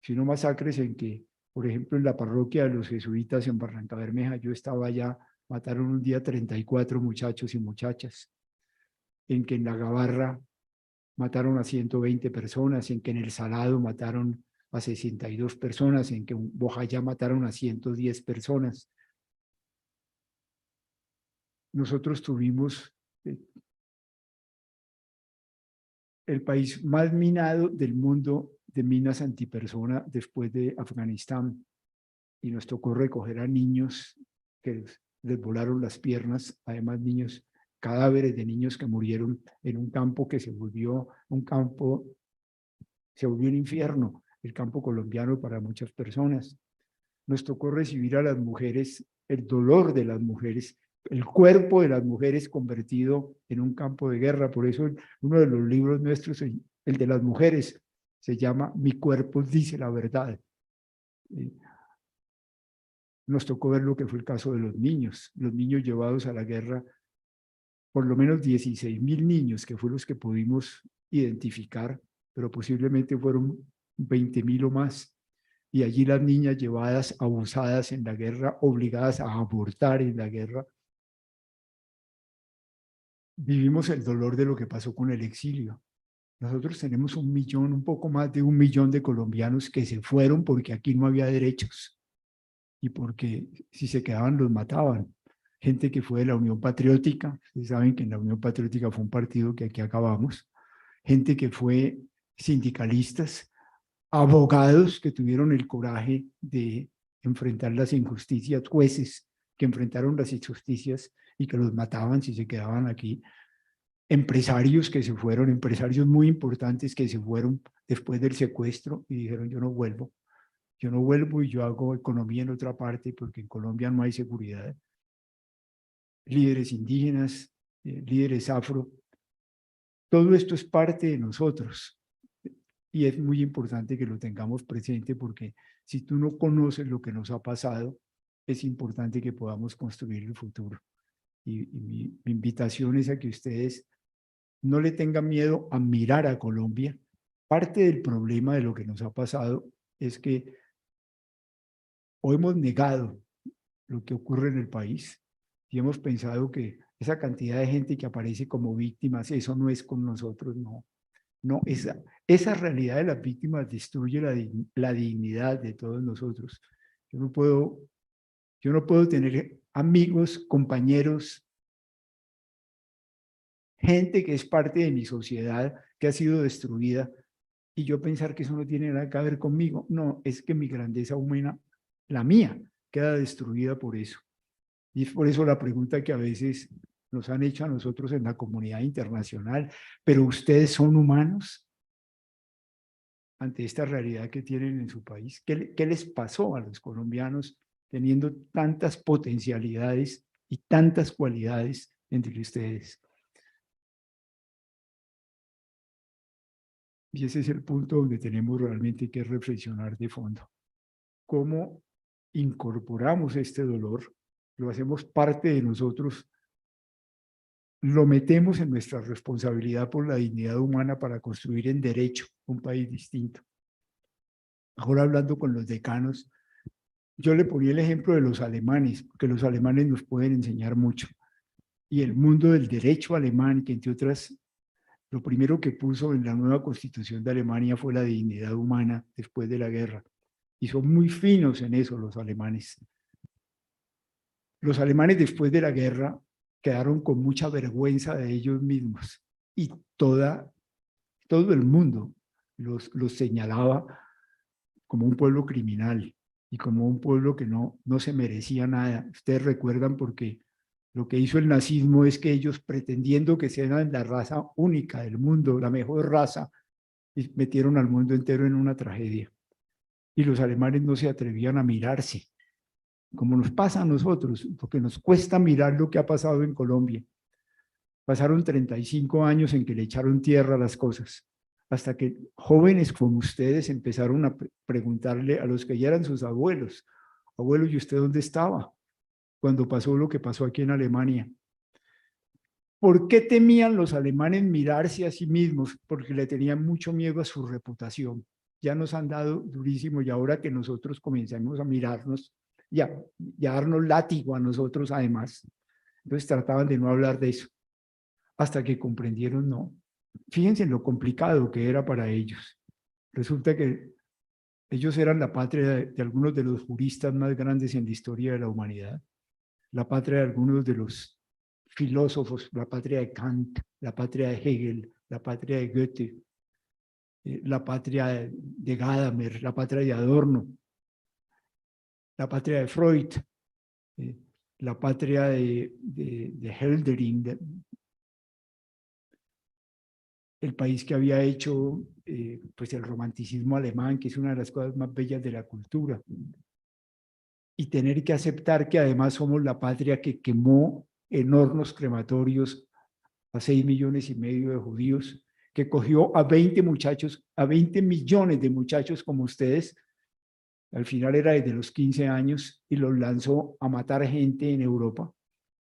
sino masacres en que, por ejemplo, en la parroquia de los jesuitas en Barranca Bermeja, yo estaba allá, mataron un día 34 muchachos y muchachas, en que en la Gabarra mataron a 120 personas, en que en el Salado mataron a 62 personas, en que en Bojayá mataron a 110 personas. Nosotros tuvimos el país más minado del mundo de minas antipersona después de Afganistán, y nos tocó recoger a niños que les volaron las piernas, además niños, cadáveres de niños que murieron en un campo que se volvió un infierno, el campo colombiano para muchas personas. Nos tocó recibir a las mujeres, el dolor de las mujeres, el cuerpo de las mujeres convertido en un campo de guerra. Por eso uno de los libros nuestros, el de las mujeres, se llama Mi cuerpo dice la verdad. Nos tocó ver lo que fue el caso de los niños llevados a la guerra, por lo menos 16.000 niños, que fueron los que pudimos identificar, pero posiblemente fueron 20.000 o más. Y allí las niñas llevadas, abusadas en la guerra, obligadas a abortar en la guerra. Vivimos el dolor de lo que pasó con el exilio. Nosotros tenemos un poco más de 1 millón de colombianos que se fueron porque aquí no había derechos y porque si se quedaban los mataban. Gente que fue de la Unión Patriótica, ustedes saben que en la Unión Patriótica fue un partido que aquí acabamos, gente que fue sindicalistas, abogados que tuvieron el coraje de enfrentar las injusticias, jueces que enfrentaron las injusticias y que los mataban si se quedaban aquí, empresarios que se fueron, empresarios muy importantes que se fueron después del secuestro y dijeron yo no vuelvo y yo hago economía en otra parte porque en Colombia no hay seguridad. Líderes indígenas, líderes afro, todo esto es parte de nosotros. Y es muy importante que lo tengamos presente porque si tú no conoces lo que nos ha pasado, es importante que podamos construir el futuro. Y mi invitación es a que ustedes no le tengan miedo a mirar a Colombia. Parte del problema de lo que nos ha pasado es que o hemos negado lo que ocurre en el país y hemos pensado que esa cantidad de gente que aparece como víctimas, eso no es con nosotros, no. No, esa realidad de las víctimas destruye la dignidad de todos nosotros. Yo no puedo tener amigos, compañeros, gente que es parte de mi sociedad que ha sido destruida y yo pensar que eso no tiene nada que ver conmigo. No, es que mi grandeza humana, la mía, queda destruida por eso. Y es por eso la pregunta que a veces nos han hecho a nosotros en la comunidad internacional, pero ustedes son humanos ante esta realidad que tienen en su país. ¿Qué les pasó a los colombianos teniendo tantas potencialidades y tantas cualidades entre ustedes? Y ese es el punto donde tenemos realmente que reflexionar de fondo. ¿Cómo incorporamos este dolor? Lo hacemos parte de nosotros, lo metemos en nuestra responsabilidad por la dignidad humana para construir en derecho un país distinto. Ahora hablando con los decanos, yo le ponía el ejemplo de los alemanes, porque los alemanes nos pueden enseñar mucho. Y el mundo del derecho alemán, que entre otras, lo primero que puso en la nueva constitución de Alemania fue la dignidad humana después de la guerra. Y son muy finos en eso los alemanes. Los alemanes después de la guerra quedaron con mucha vergüenza de ellos mismos y todo el mundo los señalaba como un pueblo criminal y como un pueblo que no se merecía nada. Ustedes recuerdan porque lo que hizo el nazismo es que ellos, pretendiendo que sean la raza única del mundo, la mejor raza, metieron al mundo entero en una tragedia. Y los alemanes no se atrevían a mirarse, como nos pasa a nosotros, porque nos cuesta mirar lo que ha pasado en Colombia. Pasaron 35 años en que le echaron tierra a las cosas, hasta que jóvenes como ustedes empezaron a preguntarle a los que ya eran sus abuelos, abuelo, ¿y usted dónde estaba cuando pasó lo que pasó aquí en Alemania? ¿Por qué temían los alemanes mirarse a sí mismos? Porque le tenían mucho miedo a su reputación. Ya nos han dado durísimo y ahora que nosotros comencemos a mirarnos y a darnos látigo a nosotros además. Entonces trataban de no hablar de eso, hasta que comprendieron no. Fíjense en lo complicado que era para ellos. Resulta que ellos eran la patria de algunos de los juristas más grandes en la historia de la humanidad, la patria de algunos de los filósofos, la patria de Kant, la patria de Hegel, la patria de Goethe, la patria de Gadamer, la patria de Adorno, la patria de Freud, la patria de Hölderlin, el país que había hecho pues el romanticismo alemán, que es una de las cosas más bellas de la cultura. Y tener que aceptar que además somos la patria que quemó en hornos crematorios a 6,5 millones de judíos, que cogió a 20 muchachos, a 20 millones de muchachos como ustedes, al final era desde los 15 años, y los lanzó a matar gente en Europa.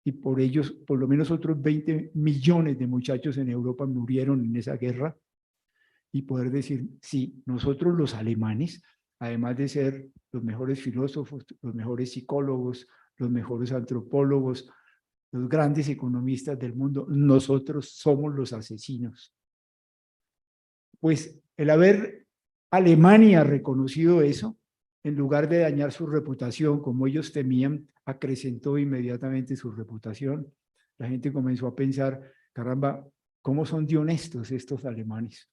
Y por ellos, por lo menos otros 20 millones de muchachos en Europa murieron en esa guerra. Y poder decir, sí, nosotros los alemanes, además de ser los mejores filósofos, los mejores psicólogos, los mejores antropólogos, los grandes economistas del mundo, nosotros somos los asesinos. Pues el haber Alemania reconocido eso, en lugar de dañar su reputación como ellos temían, acrecentó inmediatamente su reputación. La gente comenzó a pensar, caramba, ¿cómo son de honestos estos alemanes?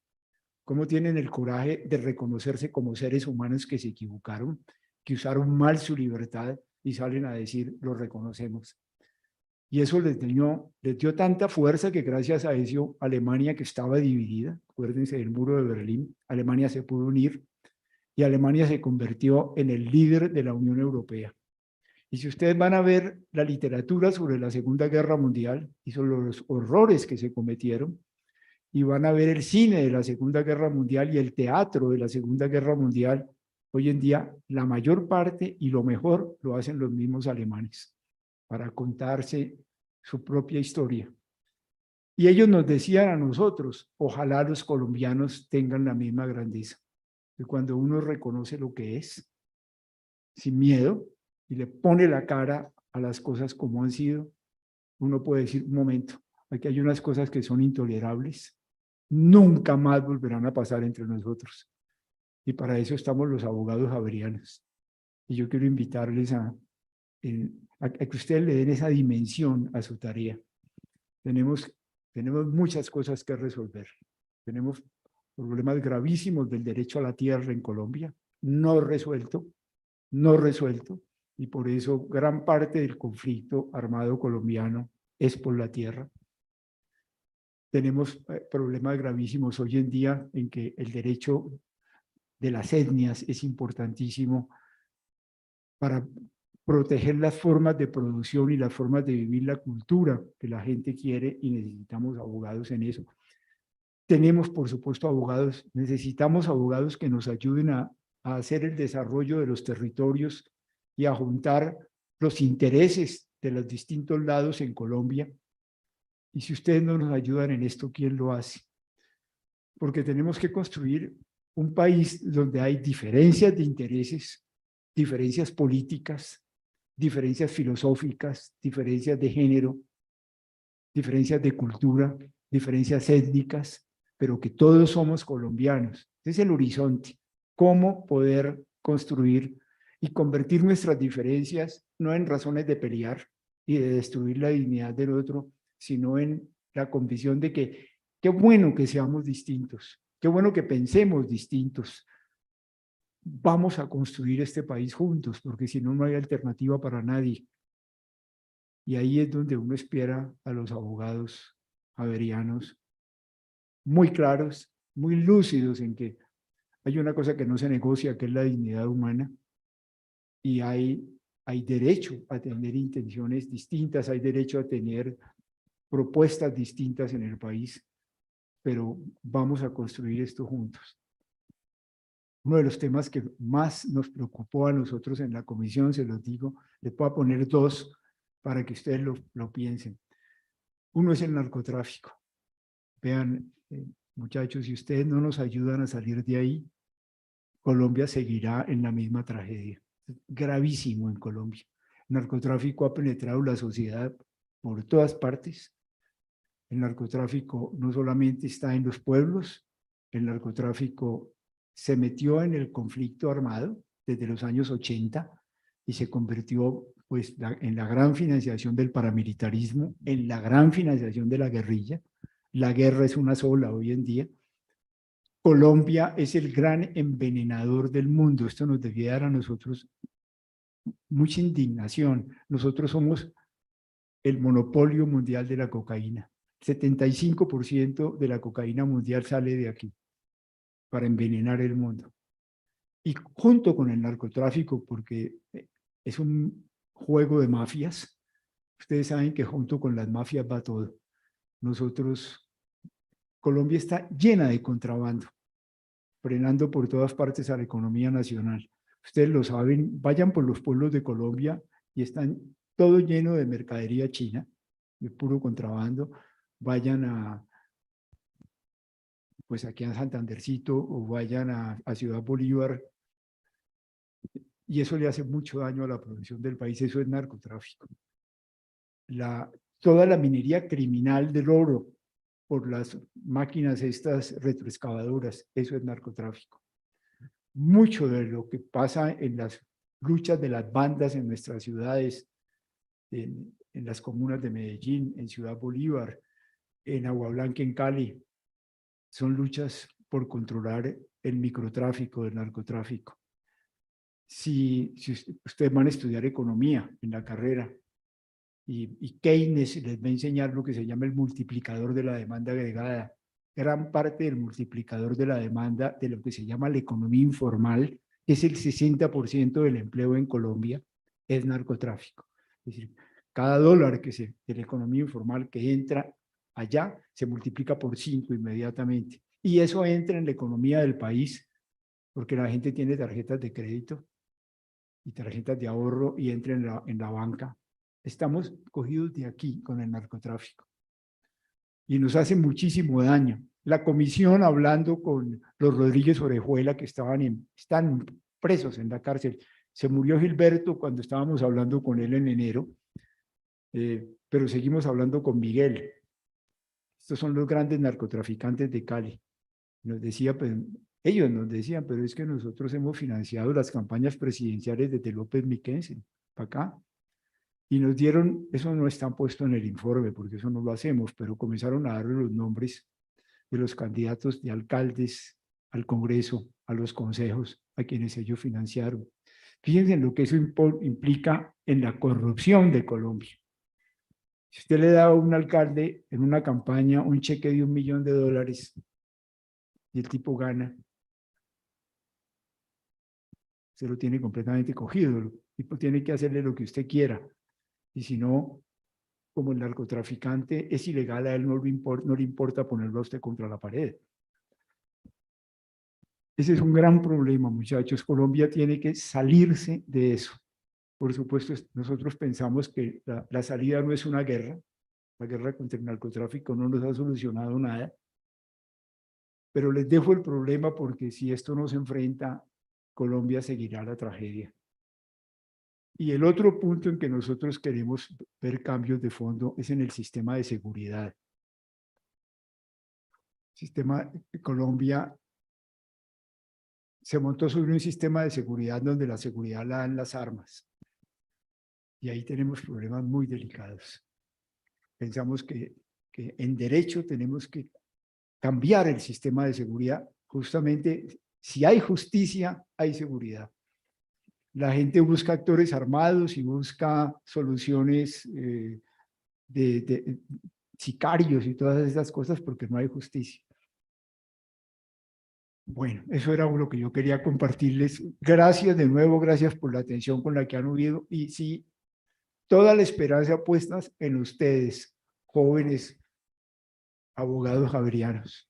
¿Cómo tienen el coraje de reconocerse como seres humanos que se equivocaron, que usaron mal su libertad y salen a decir, lo reconocemos? Y eso les dio tanta fuerza que gracias a eso Alemania, que estaba dividida, acuérdense del muro de Berlín, Alemania se pudo unir y Alemania se convirtió en el líder de la Unión Europea. Y si ustedes van a ver la literatura sobre la Segunda Guerra Mundial y sobre los horrores que se cometieron, y van a ver el cine de la Segunda Guerra Mundial y el teatro de la Segunda Guerra Mundial, hoy en día la mayor parte y lo mejor lo hacen los mismos alemanes para contarse su propia historia. Y ellos nos decían a nosotros, ojalá los colombianos tengan la misma grandeza, que cuando uno reconoce lo que es, sin miedo, y le pone la cara a las cosas como han sido, uno puede decir, un momento, aquí hay unas cosas que son intolerables, nunca más volverán a pasar entre nosotros. Y para eso estamos los abogados javerianos. Y yo quiero invitarles a que ustedes le den esa dimensión a su tarea. Tenemos muchas cosas que resolver. Tenemos problemas gravísimos del derecho a la tierra en Colombia, no resuelto, y por eso gran parte del conflicto armado colombiano es por la tierra. Tenemos problemas gravísimos hoy en día en que el derecho de las etnias es importantísimo para proteger las formas de producción y las formas de vivir la cultura que la gente quiere, y necesitamos abogados en eso. Tenemos, por supuesto, abogados, necesitamos abogados que nos ayuden a hacer el desarrollo de los territorios y a juntar los intereses de los distintos lados en Colombia. Y si ustedes no nos ayudan en esto, ¿quién lo hace? Porque tenemos que construir un país donde hay diferencias de intereses, diferencias políticas, diferencias filosóficas, diferencias de género, diferencias de cultura, diferencias étnicas, pero que todos somos colombianos. Ese es el horizonte. Cómo poder construir y convertir nuestras diferencias no en razones de pelear y de destruir la dignidad del otro, sino en la convicción de que qué bueno que seamos distintos, qué bueno que pensemos distintos. Vamos a construir este país juntos, porque si no, no hay alternativa para nadie. Y ahí es donde uno espera a los abogados javerianos muy claros, muy lúcidos en que hay una cosa que no se negocia, que es la dignidad humana, y hay derecho a tener intenciones distintas, hay derecho a tener propuestas distintas en el país, pero vamos a construir esto juntos. Uno de los temas que más nos preocupó a nosotros en la comisión, se los digo, les puedo poner dos para que ustedes lo piensen. Uno es el narcotráfico. Vean, muchachos, si ustedes no nos ayudan a salir de ahí, Colombia seguirá en la misma tragedia. Gravísimo en Colombia. El narcotráfico ha penetrado la sociedad por todas partes. El narcotráfico no solamente está en los pueblos, el narcotráfico se metió en el conflicto armado desde los años 80 y se convirtió pues, en la gran financiación del paramilitarismo, en la gran financiación de la guerrilla. La guerra es una sola hoy en día. Colombia es el gran envenenador del mundo. Esto nos debía dar a nosotros mucha indignación. Nosotros somos el monopolio mundial de la cocaína. 75% de la cocaína mundial sale de aquí para envenenar el mundo. Y junto con el narcotráfico, porque es un juego de mafias, ustedes saben que junto con las mafias va todo. Colombia está llena de contrabando, frenando por todas partes a la economía nacional. Ustedes lo saben, vayan por los pueblos de Colombia y están todo lleno de mercadería china, de puro contrabando. Vayan pues aquí a Santandercito o vayan a Ciudad Bolívar, y eso le hace mucho daño a la producción del país. Eso es narcotráfico. Toda la minería criminal del oro por las máquinas estas retroexcavadoras, eso es narcotráfico. Mucho de lo que pasa en las luchas de las bandas en nuestras ciudades, en las comunas de Medellín, en Ciudad Bolívar, en Agua Blanca, en Cali, son luchas por controlar el microtráfico, el narcotráfico. Si ustedes van a estudiar economía en la carrera, y Keynes les va a enseñar lo que se llama el multiplicador de la demanda agregada. Gran parte del multiplicador de la demanda de lo que se llama la economía informal, que es el 60% del empleo en Colombia, es narcotráfico. Es decir, cada dólar de la economía informal que entra allá se multiplica por 5 inmediatamente. Y eso entra en la economía del país, porque la gente tiene tarjetas de crédito y tarjetas de ahorro y entra en la banca. Estamos cogidos de aquí con el narcotráfico y nos hace muchísimo daño. La comisión, hablando con los Rodríguez Orejuela, que están presos en la cárcel. Se murió Gilberto cuando estábamos hablando con él en enero, pero seguimos hablando con Miguel. Estos son los grandes narcotraficantes de Cali. Ellos nos decían, pero es que nosotros hemos financiado las campañas presidenciales desde López Miquelsen para acá. Y nos dieron, eso no está puesto en el informe, porque eso no lo hacemos, pero comenzaron a darle los nombres de los candidatos de alcaldes al Congreso, a los consejos, a quienes ellos financiaron. Fíjense en lo que eso implica en la corrupción de Colombia. Si usted le da a un alcalde en una campaña un cheque de $1 millón y el tipo gana, se lo tiene completamente cogido. El tipo tiene que hacerle lo que usted quiera. Y si no, como el narcotraficante es ilegal, a él no le importa ponerlo a usted contra la pared. Ese es un gran problema, muchachos. Colombia tiene que salirse de eso. Por supuesto, nosotros pensamos que la salida no es una guerra. La guerra contra el narcotráfico no nos ha solucionado nada. Pero les dejo el problema porque si esto no se enfrenta, Colombia seguirá la tragedia. Y el otro punto en que nosotros queremos ver cambios de fondo es en el sistema de seguridad. Colombia se montó sobre un sistema de seguridad donde la seguridad la dan las armas. Y ahí tenemos problemas muy delicados. Pensamos que en derecho tenemos que cambiar el sistema de seguridad. Justamente, si hay justicia, hay seguridad. La gente busca actores armados y busca soluciones de sicarios y todas esas cosas porque no hay justicia. Bueno, eso era lo que yo quería compartirles. Gracias de nuevo, gracias por la atención con la que han oído. Y sí, toda la esperanza puesta en ustedes, jóvenes abogados javerianos.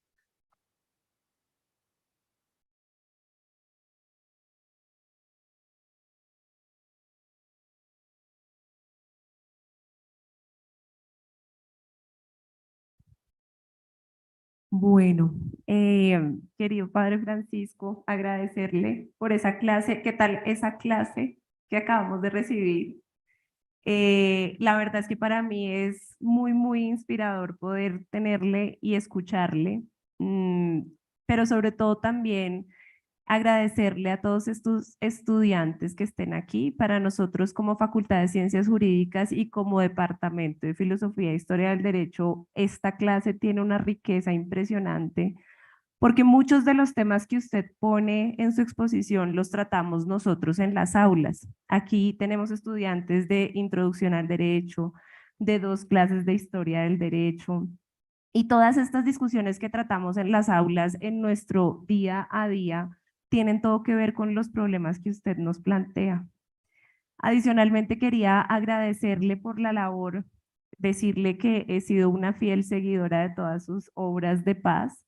Bueno, querido Padre Francisco, agradecerle por esa clase. ¿Qué tal esa clase que acabamos de recibir? La verdad es que para mí es muy, muy inspirador poder tenerle y escucharle, pero sobre todo también agradecerle a todos estos estudiantes que estén aquí. Para nosotros como Facultad de Ciencias Jurídicas y como Departamento de Filosofía e Historia del Derecho, esta clase tiene una riqueza impresionante porque muchos de los temas que usted pone en su exposición los tratamos nosotros en las aulas. Aquí tenemos estudiantes de Introducción al Derecho, de 2 clases de Historia del Derecho, y todas estas discusiones que tratamos en las aulas en nuestro día a día tienen todo que ver con los problemas que usted nos plantea. Adicionalmente, quería agradecerle por la labor, decirle que he sido una fiel seguidora de todas sus obras de paz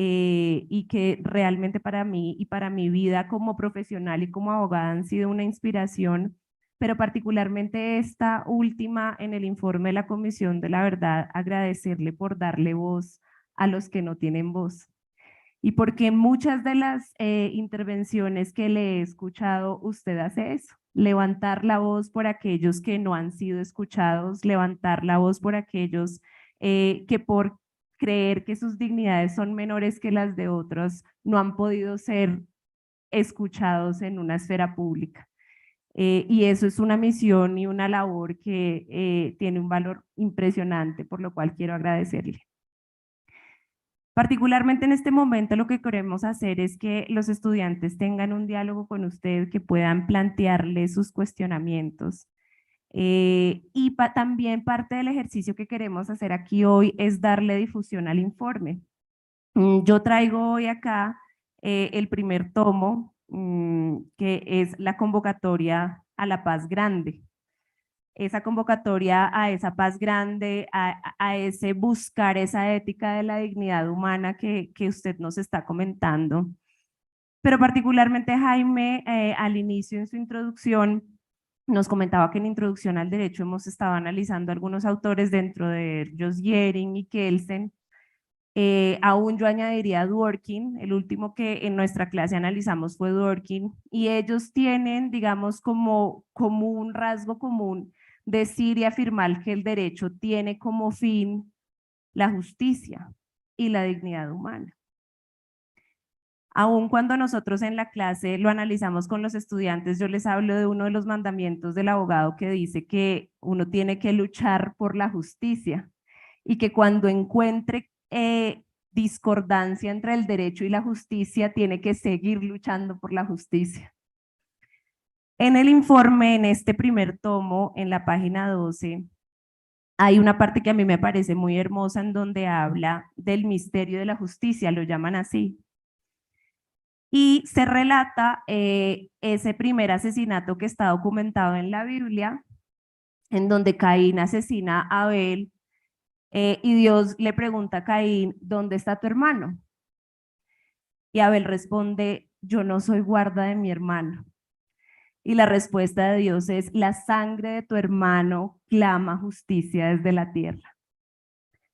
y que realmente para mí y para mi vida como profesional y como abogada han sido una inspiración, pero particularmente esta última en el informe de la Comisión de la Verdad, agradecerle por darle voz a los que no tienen voz. Y porque muchas de las intervenciones que le he escuchado, usted hace eso, levantar la voz por aquellos que no han sido escuchados, levantar la voz por aquellos que por creer que sus dignidades son menores que las de otros, no han podido ser escuchados en una esfera pública. Y eso es una misión y una labor que tiene un valor impresionante, por lo cual quiero agradecerle. Particularmente en este momento lo que queremos hacer es que los estudiantes tengan un diálogo con usted, que puedan plantearle sus cuestionamientos. Y también parte del ejercicio que queremos hacer aquí hoy es darle difusión al informe. Yo traigo hoy acá el primer tomo, que es la convocatoria a la paz grande. Esa convocatoria a esa paz grande, a ese buscar esa ética de la dignidad humana que usted nos está comentando. Pero particularmente Jaime, al inicio en su introducción, nos comentaba que en Introducción al Derecho hemos estado analizando algunos autores, dentro de ellos Yering y Kelsen. Aún yo añadiría Dworkin, el último que en nuestra clase analizamos fue Dworkin, y ellos tienen, digamos, como un rasgo común decir y afirmar que el derecho tiene como fin la justicia y la dignidad humana. Aun cuando nosotros en la clase lo analizamos con los estudiantes, yo les hablo de uno de los mandamientos del abogado que dice que uno tiene que luchar por la justicia y que cuando encuentre discordancia entre el derecho y la justicia, tiene que seguir luchando por la justicia. En el informe, en este primer tomo, en la página 12, hay una parte que a mí me parece muy hermosa en donde habla del misterio de la justicia, lo llaman así. Y se relata ese primer asesinato que está documentado en la Biblia, en donde Caín asesina a Abel y Dios le pregunta a Caín, ¿dónde está tu hermano? Y Abel responde, yo no soy guarda de mi hermano. Y la respuesta de Dios es, la sangre de tu hermano clama justicia desde la tierra.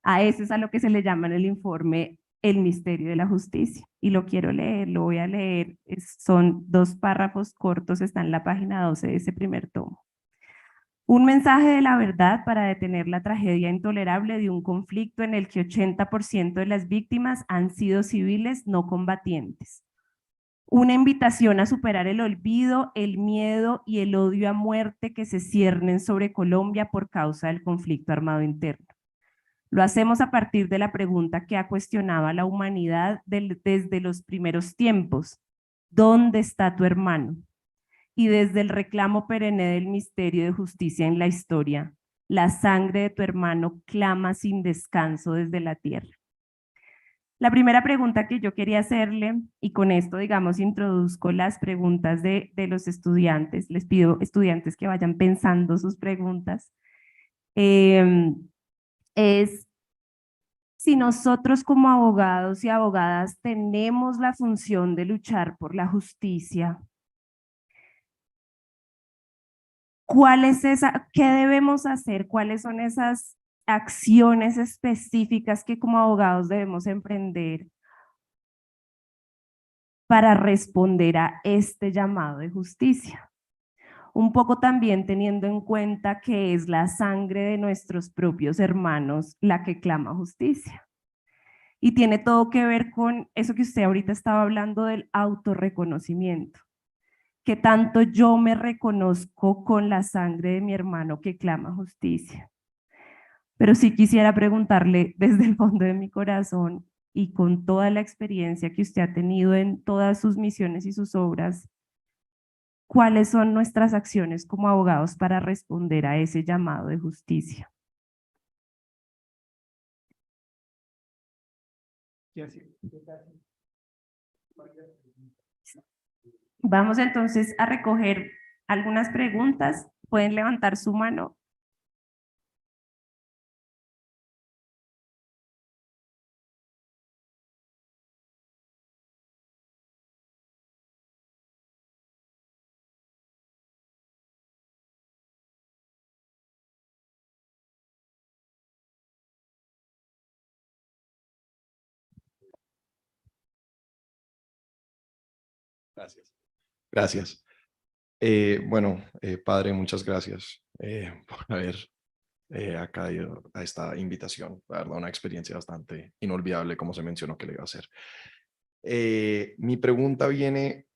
A eso es a lo que se le llama en el informe el misterio de la justicia. Y lo quiero leer, lo voy a leer. Son 2 párrafos cortos, está en la página 12 de ese primer tomo. Un mensaje de la verdad para detener la tragedia intolerable de un conflicto en el que 80% de las víctimas han sido civiles no combatientes. Una invitación a superar el olvido, el miedo y el odio a muerte que se ciernen sobre Colombia por causa del conflicto armado interno. Lo hacemos a partir de la pregunta que ha cuestionado a la humanidad desde los primeros tiempos. ¿Dónde está tu hermano? Y desde el reclamo perenne del misterio de justicia en la historia, la sangre de tu hermano clama sin descanso desde la tierra. La primera pregunta que yo quería hacerle, y con esto, digamos, introduzco las preguntas de los estudiantes, les pido estudiantes que vayan pensando sus preguntas, es si nosotros como abogados y abogadas tenemos la función de luchar por la justicia, ¿cuál es esa, qué debemos hacer? ¿Cuáles son esas acciones específicas que como abogados debemos emprender para responder a este llamado de justicia? Un poco también teniendo en cuenta que es la sangre de nuestros propios hermanos la que clama justicia. Y tiene todo que ver con eso que usted ahorita estaba hablando del autorreconocimiento. Que tanto yo me reconozco con la sangre de mi hermano que clama justicia. Pero sí quisiera preguntarle desde el fondo de mi corazón y con toda la experiencia que usted ha tenido en todas sus misiones y sus obras, ¿cuáles son nuestras acciones como abogados para responder a ese llamado de justicia? Vamos entonces a recoger algunas preguntas. Pueden levantar su mano. Gracias. Gracias. Bueno, padre, muchas gracias por haber acaído a esta invitación. La verdad, una experiencia bastante inolvidable, como se mencionó que le iba a hacer. Mi pregunta viene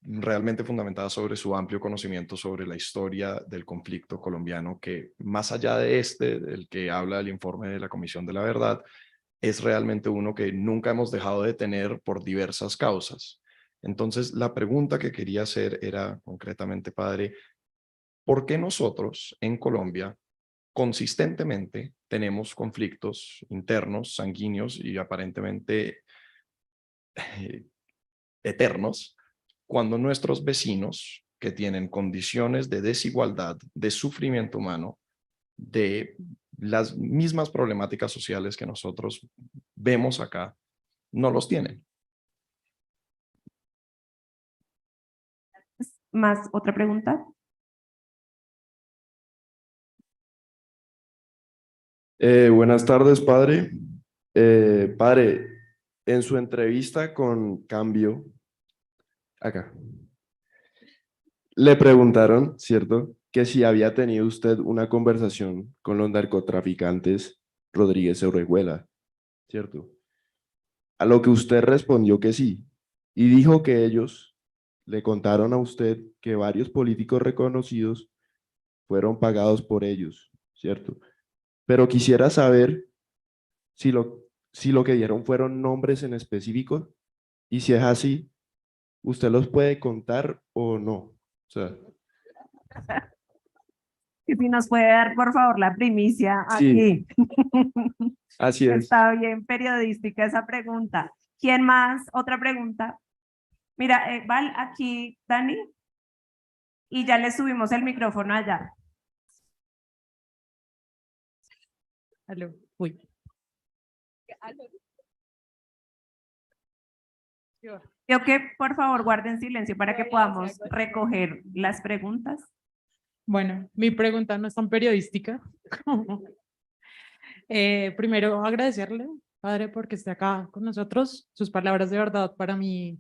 realmente fundamentada sobre su amplio conocimiento sobre la historia del conflicto colombiano, que más allá de del que habla el informe de la Comisión de la Verdad, es realmente uno que nunca hemos dejado de tener por diversas causas. Entonces, la pregunta que quería hacer era, concretamente, padre, ¿por qué nosotros en Colombia consistentemente tenemos conflictos internos, sanguíneos y aparentemente eternos, cuando nuestros vecinos que tienen condiciones de desigualdad, de sufrimiento humano, de las mismas problemáticas sociales que nosotros vemos acá, no los tienen? ¿Más otra pregunta? Buenas tardes, padre. Padre, en su entrevista con Cambio, acá, le preguntaron, ¿cierto?, que si había tenido usted una conversación con los narcotraficantes Rodríguez Orejuela, ¿cierto? A lo que usted respondió que sí, y dijo que ellos le contaron a usted que varios políticos reconocidos fueron pagados por ellos, ¿cierto? Pero quisiera saber si lo que dieron fueron nombres en específico, y si es así, ¿usted los puede contar o no? O sea, Y si nos puede dar, por favor, la primicia Sí. aquí. Así es. Está bien periodística esa pregunta. ¿Quién más? Otra pregunta. Mira, Val, aquí, Dani. Y ya le subimos el micrófono allá. Aló. Uy. Creo que, por favor, guarden silencio para que podamos recoger las preguntas. Bueno, mi pregunta no es tan periodística. Primero, agradecerle, padre, porque esté acá con nosotros. Sus palabras de verdad para mí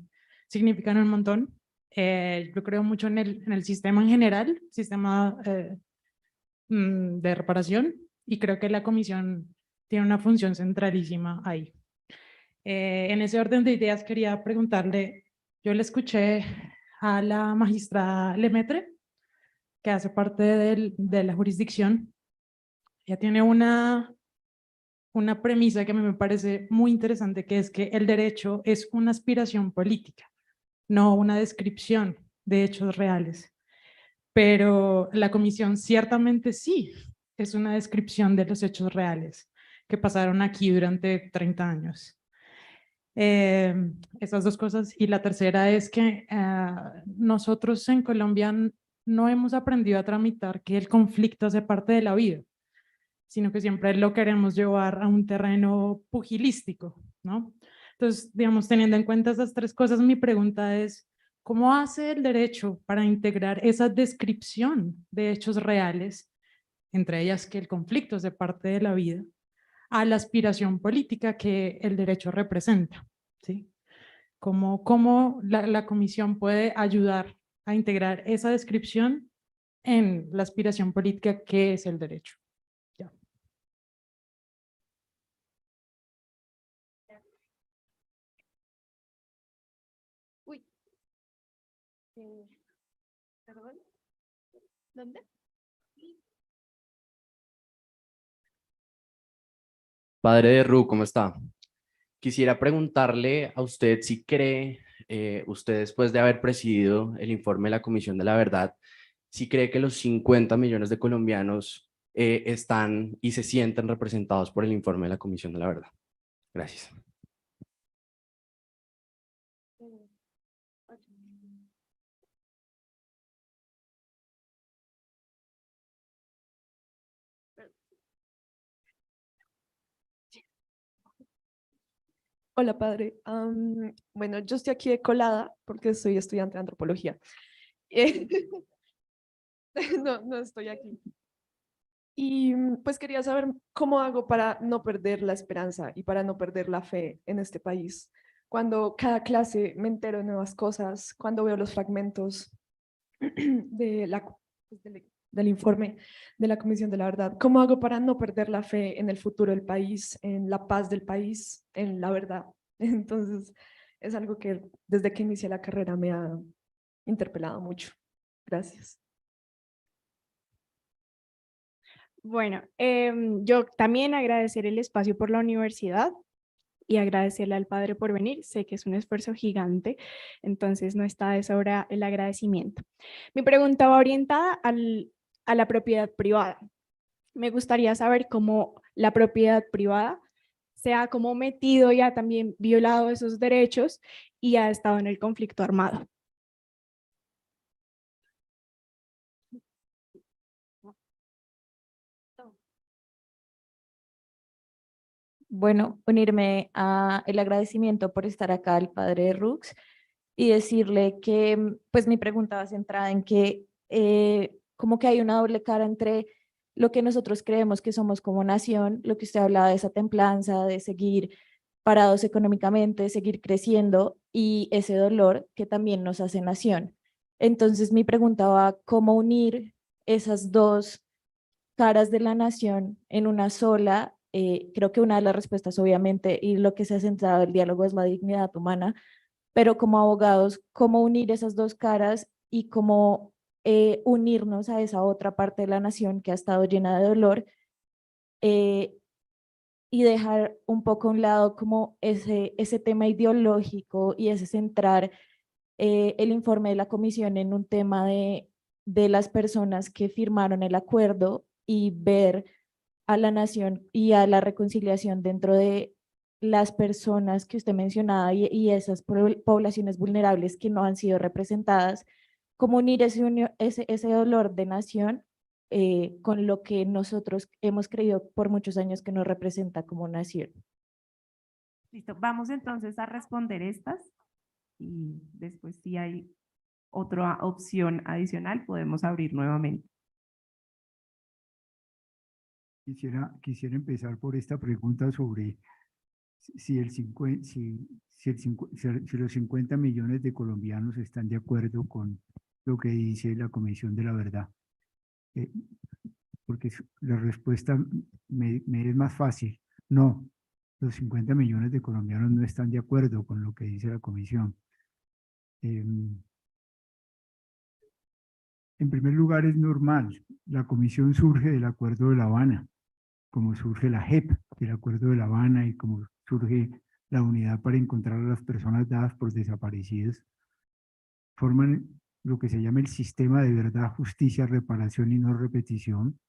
significan un montón. Yo creo mucho en el sistema en general, sistema de reparación, y creo que la comisión tiene una función centralísima ahí. En ese orden de ideas quería preguntarle, yo le escuché a la magistrada Lemaitre, que hace parte de la jurisdicción. Ella tiene una premisa que a mí me parece muy interesante, que es que el derecho es una aspiración política, no una descripción de hechos reales. Pero la comisión ciertamente sí es una descripción de los hechos reales que pasaron aquí durante 30 años. Esas dos cosas. Y la tercera es que nosotros en Colombia no hemos aprendido a tramitar que el conflicto hace parte de la vida, sino que siempre lo queremos llevar a un terreno pugilístico, ¿no? Entonces, digamos, teniendo en cuenta esas tres cosas, mi pregunta es, ¿cómo hace el derecho para integrar esa descripción de hechos reales, entre ellas que el conflicto hace parte de la vida, a la aspiración política que el derecho representa? ¿Sí? ¿Cómo la comisión puede ayudar a integrar esa descripción en la aspiración política que es el derecho? Ya. ¿Perdón? ¿Dónde? Padre de Ru, ¿cómo está? Quisiera preguntarle a usted si cree, usted después de haber presidido el informe de la Comisión de la Verdad, si cree que los 50 millones de colombianos están y se sienten representados por el informe de la Comisión de la Verdad. Gracias. Hola, padre. Bueno, yo estoy aquí de colada porque soy estudiante de antropología. No estoy aquí. Y pues quería saber cómo hago para no perder la esperanza y para no perder la fe en este país. Cuando cada clase me entero de nuevas cosas, cuando veo los fragmentos del informe de la Comisión de la Verdad, ¿cómo hago para no perder la fe en el futuro del país, en la paz del país, en la verdad? Entonces, es algo que desde que inicié la carrera me ha interpelado mucho. Gracias. Bueno, yo también agradecer el espacio por la universidad y agradecerle al padre por venir. Sé que es un esfuerzo gigante, entonces no está de sobra el agradecimiento. Mi pregunta va orientada a la propiedad privada. Me gustaría saber cómo la propiedad privada se ha como metido y ha también violado esos derechos y ha estado en el conflicto armado. Bueno, unirme a el agradecimiento por estar acá al padre Rux y decirle que pues mi pregunta va centrada en que como que hay una doble cara entre lo que nosotros creemos que somos como nación, lo que usted hablaba de esa templanza, de seguir parados económicamente, de seguir creciendo y ese dolor que también nos hace nación. Entonces mi pregunta va, ¿cómo unir esas dos caras de la nación en una sola? Creo que una de las respuestas, obviamente, y lo que se ha centrado el diálogo es la dignidad humana, pero como abogados, ¿cómo unir esas dos caras y cómo unirnos a esa otra parte de la nación que ha estado llena de dolor y dejar un poco a un lado como ese tema ideológico y ese centrar el informe de la comisión en un tema de de las personas que firmaron el acuerdo y ver a la nación y a la reconciliación dentro de las personas que usted mencionaba y esas poblaciones vulnerables que no han sido representadas, cómo unir ese dolor de nación con lo que nosotros hemos creído por muchos años que nos representa como nación. Listo, vamos entonces a responder estas y después si hay otra opción adicional podemos abrir nuevamente. Quisiera empezar por esta pregunta sobre si los 50 millones de colombianos están de acuerdo con lo que dice la Comisión de la Verdad. Porque la respuesta me es más fácil. No, los 50 millones de colombianos no están de acuerdo con lo que dice la Comisión. En primer lugar, es normal. La Comisión surge del Acuerdo de La Habana, como surge la JEP del Acuerdo de La Habana y como surge la Unidad para Encontrar a las Personas Dadas por Desaparecidas. Forman lo que se llama el Sistema de Verdad, Justicia, Reparación y No Repetición.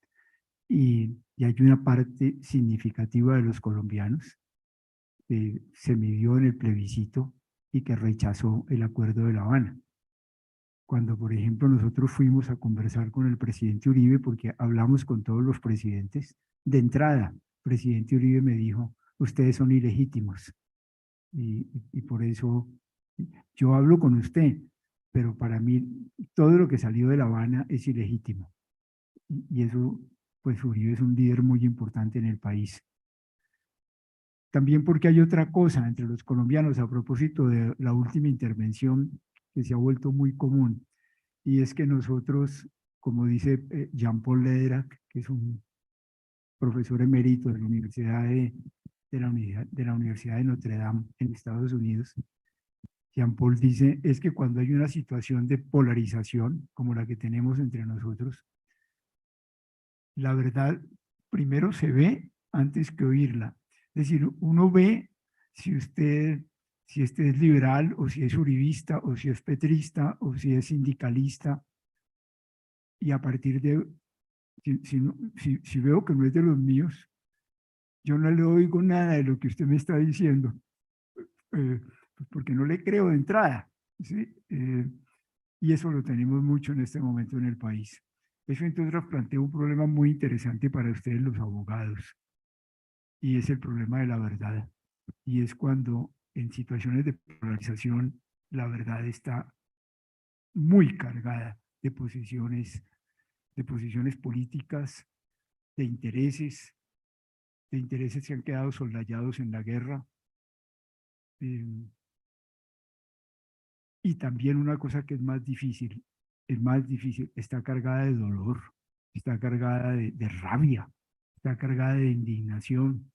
Y hay una parte significativa de los colombianos que se midió en el plebiscito y que rechazó el Acuerdo de La Habana. Cuando, por ejemplo, nosotros fuimos a conversar con el presidente Uribe, porque hablamos con todos los presidentes, de entrada, el presidente Uribe me dijo, ustedes son ilegítimos. Y por eso yo hablo con usted, pero para mí todo lo que salió de La Habana es ilegítimo. Y eso, pues Uribe es un líder muy importante en el país. También porque hay otra cosa entre los colombianos a propósito de la última intervención que se ha vuelto muy común, y es que nosotros, como dice Jean-Paul Lederac, que es un profesor emérito de la Universidad de Notre Dame en Estados Unidos, Jean-Paul dice, es que cuando hay una situación de polarización, como la que tenemos entre nosotros, la verdad primero se ve antes que oírla. Es decir, uno ve si este es liberal o si es uribista o si es petrista o si es sindicalista, y a partir de, si veo que no es de los míos, yo no le oigo nada de lo que usted me está diciendo, pues porque no le creo de entrada, ¿sí? Y eso lo tenemos mucho en este momento en el país. Eso entonces plantea un problema muy interesante para ustedes los abogados, y es el problema de la verdad. Y es cuando en situaciones de polarización la verdad está muy cargada de posiciones políticas, de intereses que han quedado soslayados en la guerra. Y también una cosa que es más difícil, está cargada de dolor, está cargada de rabia, está cargada de indignación.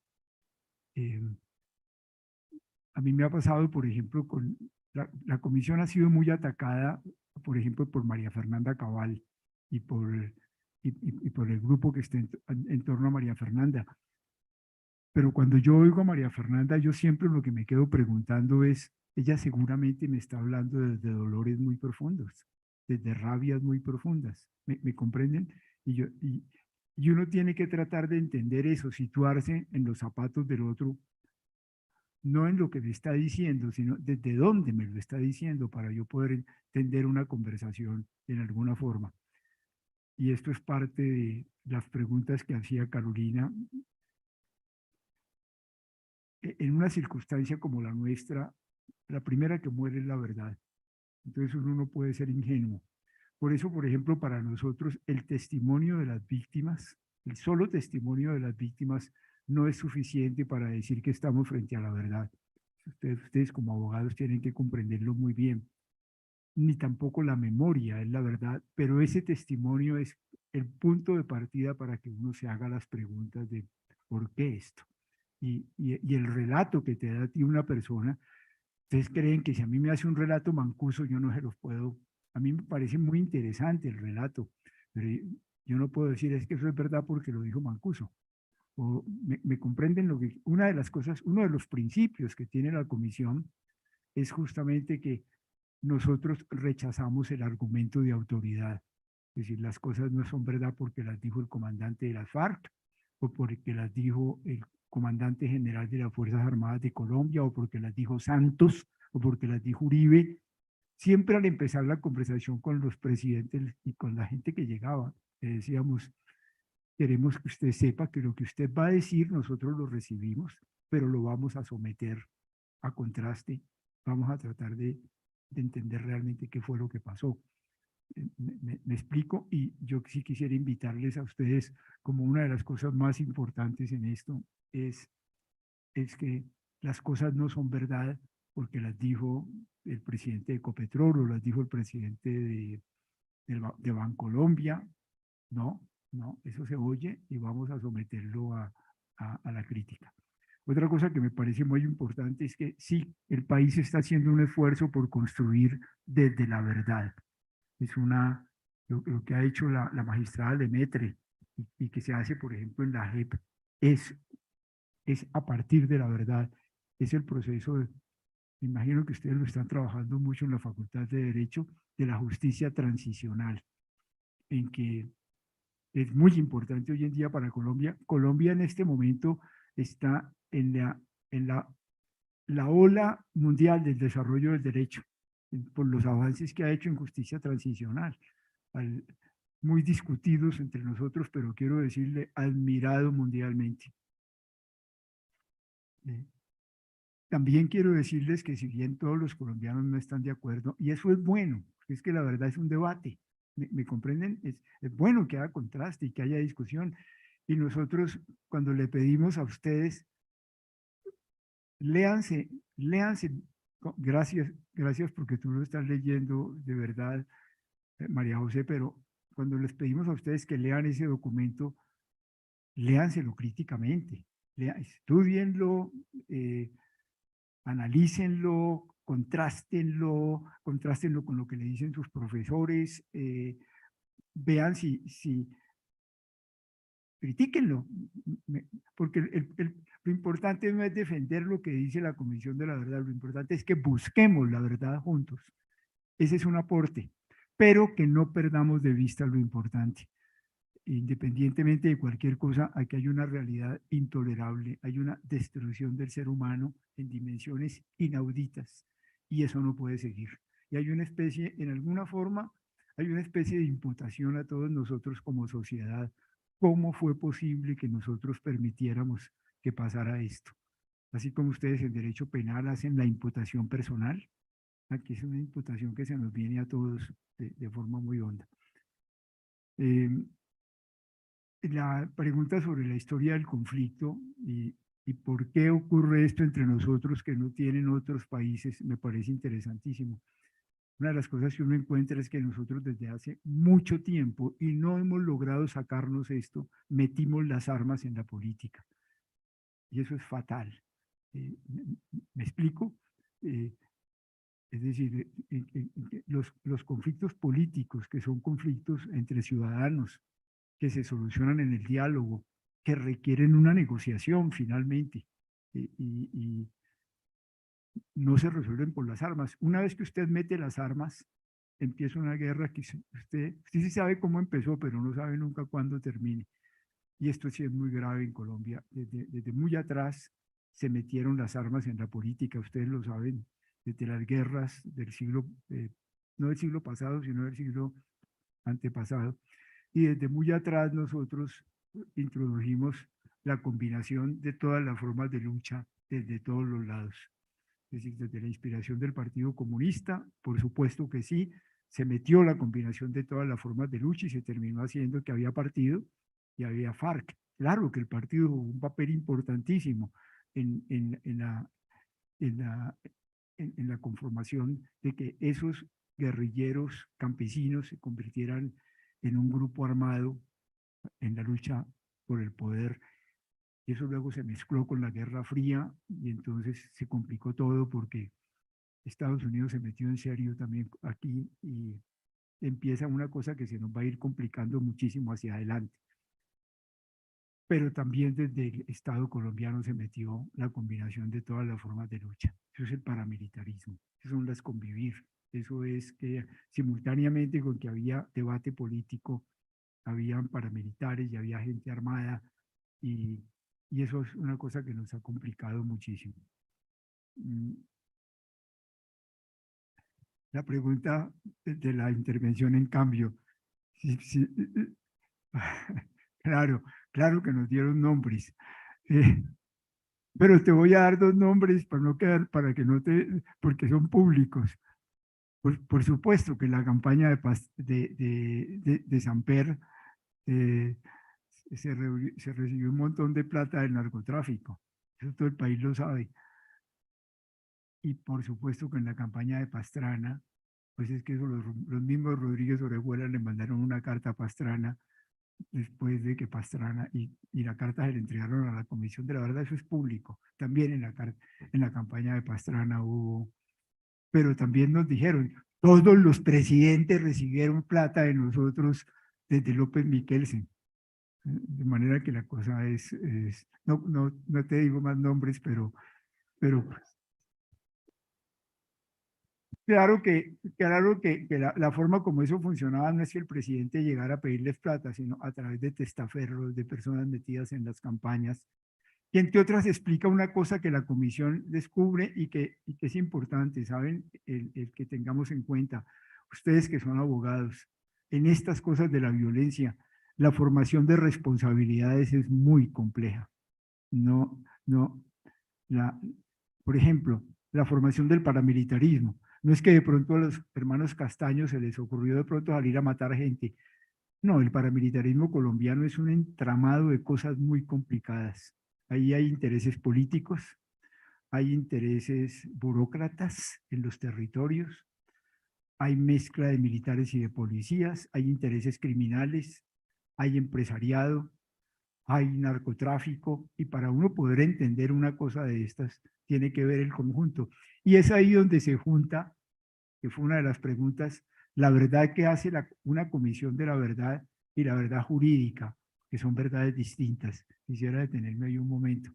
A mí me ha pasado, por ejemplo, con la comisión ha sido muy atacada, por ejemplo, por María Fernanda Cabal y por el grupo que está en torno a María Fernanda. Pero cuando yo oigo a María Fernanda, yo siempre lo que me quedo preguntando es, ella seguramente me está hablando de dolores muy profundos, de rabias muy profundas. ¿Me comprenden? Y uno tiene que tratar de entender eso, situarse en los zapatos del otro, no en lo que me está diciendo, sino desde dónde me lo está diciendo para yo poder entender una conversación en alguna forma. Y esto es parte de las preguntas que hacía Carolina. En una circunstancia como la nuestra, la primera que muere es la verdad. Entonces uno no puede ser ingenuo. Por eso, por ejemplo, para nosotros el testimonio de las víctimas, el solo testimonio de las víctimas no es suficiente para decir que estamos frente a la verdad. Ustedes como abogados tienen que comprenderlo muy bien. Ni tampoco la memoria es la verdad, pero ese testimonio es el punto de partida para que uno se haga las preguntas de ¿por qué esto? Y el relato que te da a ti una persona, ustedes creen que si a mí me hace un relato mancuso, yo no se los puedo. A mí me parece muy interesante el relato, pero yo no puedo decir es que eso es verdad porque lo dijo Mancuso. O me comprenden lo que, una de las cosas, uno de los principios que tiene la comisión es justamente que nosotros rechazamos el argumento de autoridad. Es decir, las cosas no son verdad porque las dijo el comandante de las FARC, o porque las dijo el comandante general de las Fuerzas Armadas de Colombia, o porque las dijo Santos, o porque las dijo Uribe. Siempre al empezar la conversación con los presidentes y con la gente que llegaba, le decíamos, queremos que usted sepa que lo que usted va a decir nosotros lo recibimos, pero lo vamos a someter a contraste, vamos a tratar de entender realmente qué fue lo que pasó. Me explico, y yo sí quisiera invitarles a ustedes, como una de las cosas más importantes en esto es que las cosas no son verdad porque las dijo el presidente de Ecopetrol o las dijo el presidente de Bancolombia. No, no, eso se oye y vamos a someterlo a la crítica. Otra cosa que me parece muy importante es que sí, el país está haciendo un esfuerzo por construir desde la verdad. Es lo que ha hecho la magistrada Lemaitre y que se hace, por ejemplo, en la JEP, es a partir de la verdad. Es el proceso, me imagino que ustedes lo están trabajando mucho en la Facultad de Derecho, de la justicia transicional, en que es muy importante hoy en día para Colombia. Colombia en este momento está en la ola mundial del desarrollo del derecho, por los avances que ha hecho en justicia transicional, muy discutidos entre nosotros, pero quiero decirle, admirado mundialmente. También quiero decirles que si bien todos los colombianos no están de acuerdo, y eso es bueno, porque es que la verdad es un debate, ¿me comprenden? Es bueno que haya contraste y que haya discusión, y nosotros cuando le pedimos a ustedes, léanse, gracias porque tú lo estás leyendo de verdad, María José, pero cuando les pedimos a ustedes que lean ese documento, léanselo críticamente, estudienlo, analícenlo, contrástenlo con lo que le dicen sus profesores, vean si critíquenlo, porque lo importante no es defender lo que dice la Comisión de la Verdad, lo importante es que busquemos la verdad juntos. Ese es un aporte, pero que no perdamos de vista lo importante. Independientemente de cualquier cosa, aquí hay una realidad intolerable, hay una destrucción del ser humano en dimensiones inauditas, y eso no puede seguir. Y hay una especie, en alguna forma, hay una especie de imputación a todos nosotros como sociedad. ¿Cómo fue posible que nosotros permitiéramos que pasara esto? Así como ustedes en derecho penal hacen la imputación personal, aquí es una imputación que se nos viene a todos de forma muy honda. La pregunta sobre la historia del conflicto y por qué ocurre esto entre nosotros que no tienen otros países me parece interesantísimo. Una de las cosas que uno encuentra es que nosotros desde hace mucho tiempo, y no hemos logrado sacarnos esto, metimos las armas en la política. Y eso es fatal. ¿Me explico? Es decir, los conflictos políticos, que son conflictos entre ciudadanos, que se solucionan en el diálogo, que requieren una negociación finalmente, y no se resuelven por las armas. Una vez que usted mete las armas, empieza una guerra que usted sí sabe cómo empezó, pero no sabe nunca cuándo termine. Y esto sí es muy grave en Colombia. Desde muy atrás se metieron las armas en la política, ustedes lo saben, desde las guerras del siglo, no del siglo pasado, sino del siglo antepasado. Y desde muy atrás nosotros introdujimos la combinación de todas las formas de lucha desde todos los lados. Es decir, desde la inspiración del Partido Comunista, por supuesto que sí, se metió la combinación de todas las formas de lucha y se terminó haciendo que había partido y había FARC. Claro que el partido jugó un papel importantísimo en la conformación de que esos guerrilleros campesinos se convirtieran en un grupo armado en la lucha por el poder. Y eso luego se mezcló con la Guerra Fría y entonces se complicó todo porque Estados Unidos se metió en serio también aquí y empieza una cosa que se nos va a ir complicando muchísimo hacia adelante. Pero también desde el Estado colombiano se metió la combinación de todas las formas de lucha. Eso es el paramilitarismo, eso son las convivir, Eso es que simultáneamente con que había debate político, habían paramilitares y había gente armada, y eso es una cosa que nos ha complicado muchísimo. La pregunta de la intervención, en cambio, claro que nos dieron nombres, pero te voy a dar dos nombres para no quedar, para que no te, porque son públicos. Por supuesto que la campaña de Samper se recibió un montón de plata del narcotráfico, eso todo el país lo sabe. Y por supuesto que en la campaña de Pastrana, pues es que eso los mismos Rodríguez Orejuela le mandaron una carta a Pastrana después de que Pastrana, y la carta se le entregaron a la Comisión de la Verdad, eso es público. También en la campaña de Pastrana hubo, pero también nos dijeron, todos los presidentes recibieron plata de nosotros desde López Miquelsen. De manera que la cosa no te digo más nombres, pero claro que la forma como eso funcionaba no es que el presidente llegara a pedirles plata, sino a través de testaferros, de personas metidas en las campañas, y entre otras explica una cosa que la comisión descubre y que es importante, ¿saben? El que tengamos en cuenta, ustedes que son abogados, en estas cosas de la violencia, la formación de responsabilidades es muy compleja. Por ejemplo, la formación del paramilitarismo. No es que de pronto a los hermanos Castaños se les ocurrió de pronto salir a matar gente. No, el paramilitarismo colombiano es un entramado de cosas muy complicadas. Ahí hay intereses políticos, hay intereses burócratas en los territorios, hay mezcla de militares y de policías, hay intereses criminales, hay empresariado, hay narcotráfico, y para uno poder entender una cosa de estas, tiene que ver el conjunto. Y es ahí donde se junta, que fue una de las preguntas, la verdad que hace una comisión de la verdad y la verdad jurídica, que son verdades distintas. Quisiera detenerme ahí un momento.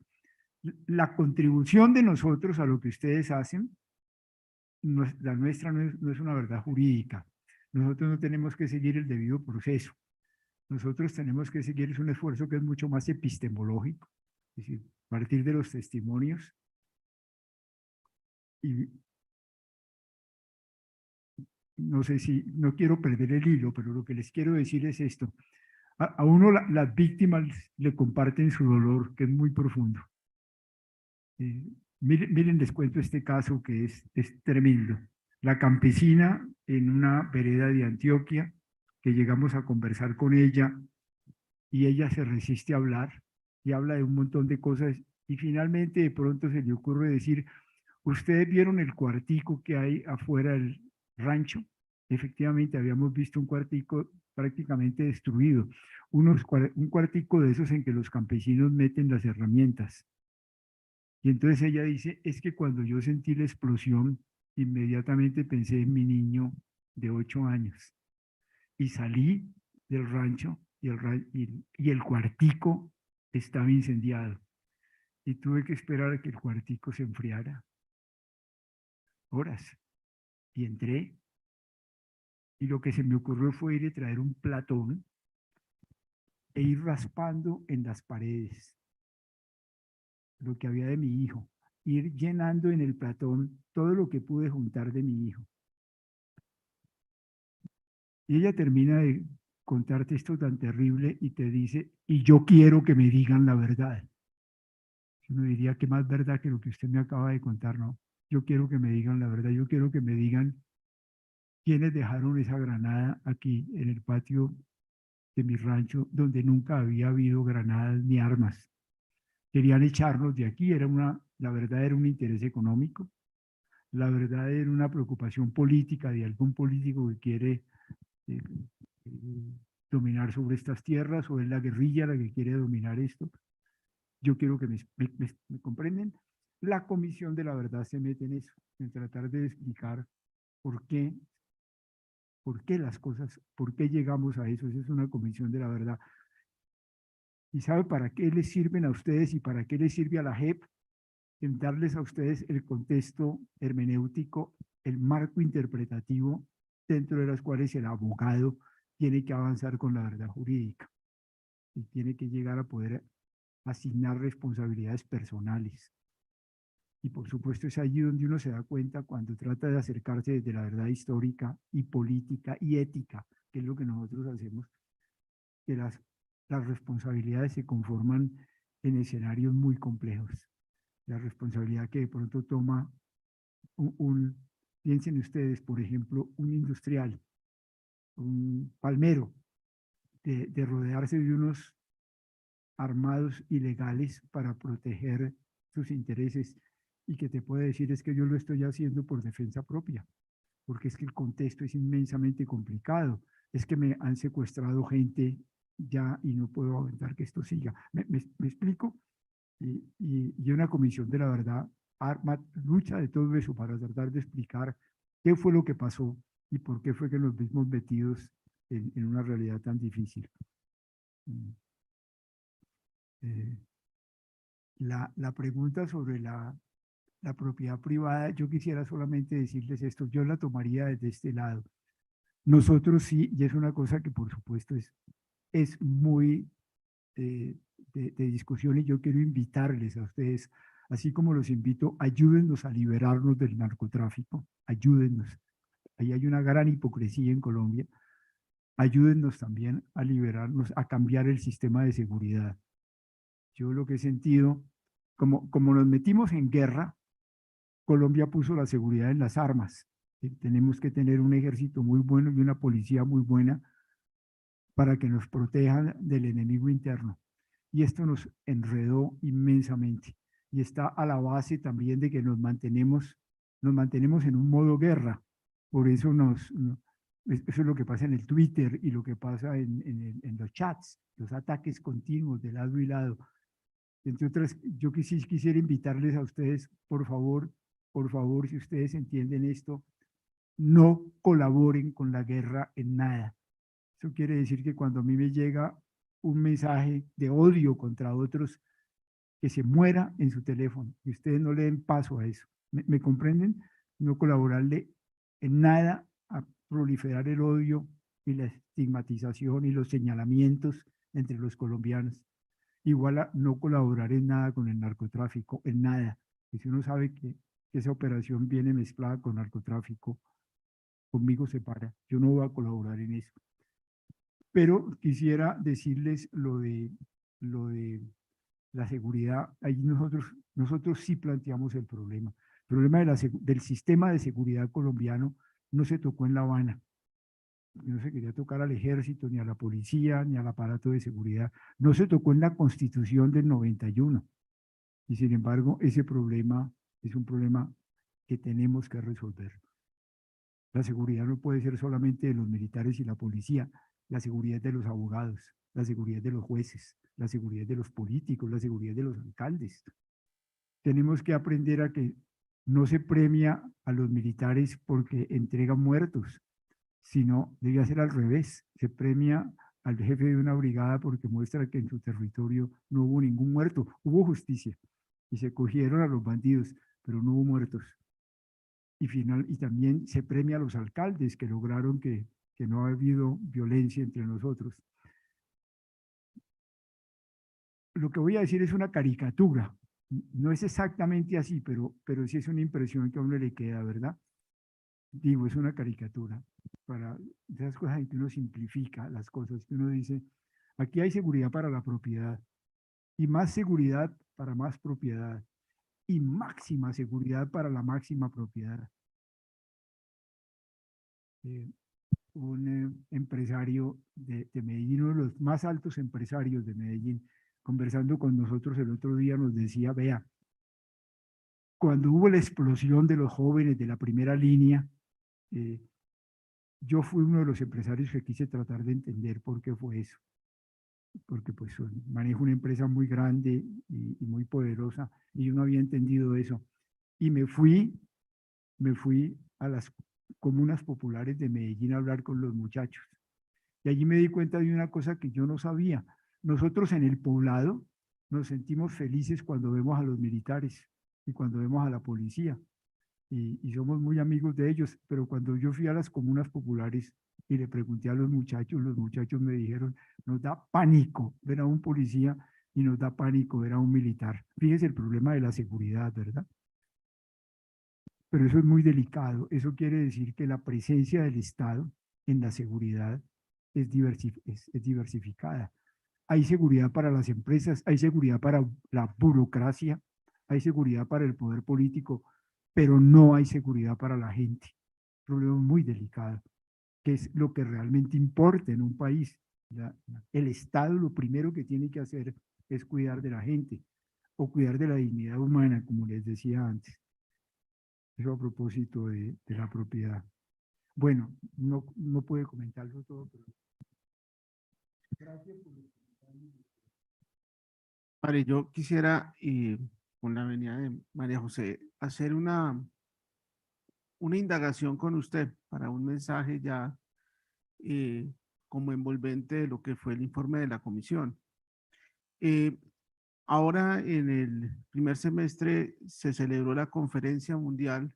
La contribución de nosotros a lo que ustedes hacen, la nuestra no es una verdad jurídica. Nosotros no tenemos que seguir el debido proceso. Nosotros tenemos que seguir un esfuerzo que es mucho más epistemológico, es decir, a partir de los testimonios. Y no sé si, no quiero perder el hilo, pero lo que les quiero decir es esto. A uno las víctimas le comparten su dolor, que es muy profundo. Miren, les cuento este caso que es tremendo. La campesina en una vereda de Antioquia, que llegamos a conversar con ella, y ella se resiste a hablar, y habla de un montón de cosas, y finalmente de pronto se le ocurre decir, ¿ustedes vieron el cuartico que hay afuera del rancho? Efectivamente, habíamos visto un cuartico prácticamente destruido, un cuartico de esos en que los campesinos meten las herramientas. Y entonces ella dice, es que cuando yo sentí la explosión, inmediatamente pensé en mi niño de 8 años. Y salí del rancho y el cuartico estaba incendiado. Y tuve que esperar a que el cuartico se enfriara. Horas. Y entré. Y lo que se me ocurrió fue ir a traer un platón e ir raspando en las paredes lo que había de mi hijo. Ir llenando en el platón todo lo que pude juntar de mi hijo. Y ella termina de contarte esto tan terrible y te dice, y yo quiero que me digan la verdad. Uno diría, ¿qué más verdad que lo que usted me acaba de contar? No, yo quiero que me digan la verdad, yo quiero que me digan quiénes dejaron esa granada aquí en el patio de mi rancho, donde nunca había habido granadas ni armas. Querían echarnos de aquí, la verdad era un interés económico, la verdad era una preocupación política de algún político que quiere dominar sobre estas tierras, o es la guerrilla la que quiere dominar esto. Yo quiero que me comprenden. La Comisión de la Verdad se mete en eso, en tratar de explicar por qué las cosas, por qué llegamos a eso. Esa es una Comisión de la Verdad. ¿Y sabe para qué les sirven a ustedes y para qué les sirve a la JEP? en darles a ustedes el contexto hermenéutico, el marco interpretativo dentro de las cuales el abogado tiene que avanzar con la verdad jurídica y tiene que llegar a poder asignar responsabilidades personales. Y por supuesto es allí donde uno se da cuenta cuando trata de acercarse desde la verdad histórica y política y ética, que es lo que nosotros hacemos, que las responsabilidades se conforman en escenarios muy complejos. La responsabilidad que de pronto toma piensen ustedes, por ejemplo, un industrial, un palmero, de rodearse de unos armados ilegales para proteger sus intereses y que te puede decir es que yo lo estoy haciendo por defensa propia, porque es que el contexto es inmensamente complicado, es que me han secuestrado gente ya y no puedo aguantar que esto siga. ¿Me explico? Y una comisión de la verdad lucha de todo eso para tratar de explicar qué fue lo que pasó y por qué fue que nos vimos metidos en una realidad tan difícil. La pregunta sobre la propiedad privada, yo quisiera solamente decirles esto, yo la tomaría desde este lado. Nosotros sí, y es una cosa que por supuesto es muy de discusión y yo quiero invitarles a ustedes, así como los invito, ayúdennos a liberarnos del narcotráfico, ayúdennos. Ahí hay una gran hipocresía en Colombia. Ayúdennos también a liberarnos, a cambiar el sistema de seguridad. Yo lo que he sentido, como nos metimos en guerra, Colombia puso la seguridad en las armas. Tenemos que tener un ejército muy bueno y una policía muy buena para que nos protejan del enemigo interno. Y esto nos enredó inmensamente. Y está a la base también de que nos mantenemos en un modo guerra. Por eso eso es lo que pasa en el Twitter y lo que pasa en los chats, los ataques continuos de lado y lado. Entre otras, yo quisiera invitarles a ustedes, por favor, si ustedes entienden esto, no colaboren con la guerra en nada. Eso quiere decir que cuando a mí me llega un mensaje de odio contra otros, que se muera en su teléfono, y ustedes no le den paso a eso. ¿Me comprenden? No colaborarle en nada a proliferar el odio y la estigmatización y los señalamientos entre los colombianos. Igual a no colaborar en nada con el narcotráfico, en nada. Y si uno sabe que esa operación viene mezclada con narcotráfico, conmigo se para. Yo no voy a colaborar en eso. Pero quisiera decirles lo de la seguridad. Ahí nosotros sí planteamos el problema. El problema del sistema de seguridad colombiano no se tocó en La Habana. No se quería tocar al ejército, ni a la policía, ni al aparato de seguridad. No se tocó en la Constitución del 91. Y sin embargo, ese problema es un problema que tenemos que resolver. La seguridad no puede ser solamente de los militares y la policía. La seguridad de los abogados, la seguridad de los jueces, la seguridad de los políticos, la seguridad de los alcaldes. Tenemos que aprender a que no se premia a los militares porque entregan muertos, sino debe ser al revés. Se premia al jefe de una brigada porque muestra que en su territorio no hubo ningún muerto. Hubo justicia y se cogieron a los bandidos, pero no hubo muertos. Y también se premia a los alcaldes que lograron que no ha habido violencia entre nosotros. Lo que voy a decir es una caricatura. No es exactamente así, pero sí es una impresión que a uno le queda, ¿verdad? Digo, es una caricatura. Para esas cosas en que uno simplifica las cosas, que uno dice, aquí hay seguridad para la propiedad, y más seguridad para más propiedad, y máxima seguridad para la máxima propiedad. Un empresario de Medellín, uno de los más altos empresarios de Medellín, conversando con nosotros el otro día nos decía, vea, cuando hubo la explosión de los jóvenes de la primera línea, yo fui uno de los empresarios que quise tratar de entender por qué fue eso. Porque pues manejo una empresa muy grande y muy poderosa y yo no había entendido eso. Y me fui a las comunas populares de Medellín a hablar con los muchachos. Y allí me di cuenta de una cosa que yo no sabía. Nosotros en el poblado nos sentimos felices cuando vemos a los militares. y cuando vemos a la policía, y somos muy amigos de ellos, pero cuando yo fui a las comunas populares y le pregunté a los muchachos me dijeron, nos da pánico ver a un policía y nos da pánico ver a un militar. Fíjese el problema de la seguridad, ¿verdad? Pero eso es muy delicado. Eso quiere decir que la presencia del Estado en la seguridad es diversificada. Hay seguridad para las empresas, hay seguridad para la burocracia, hay seguridad para el poder político, pero no hay seguridad para la gente. Problema muy delicado, que es lo que realmente importa en un país. El Estado lo primero que tiene que hacer es cuidar de la gente o cuidar de la dignidad humana, como les decía antes. Eso a propósito de la propiedad. Bueno, no puede comentarlo todo, pero gracias por el comentario. Padre, yo quisiera, con la venida de María José, hacer una indagación con usted para un mensaje ya como envolvente de lo que fue el informe de la comisión. Ahora en el primer semestre se celebró la Conferencia Mundial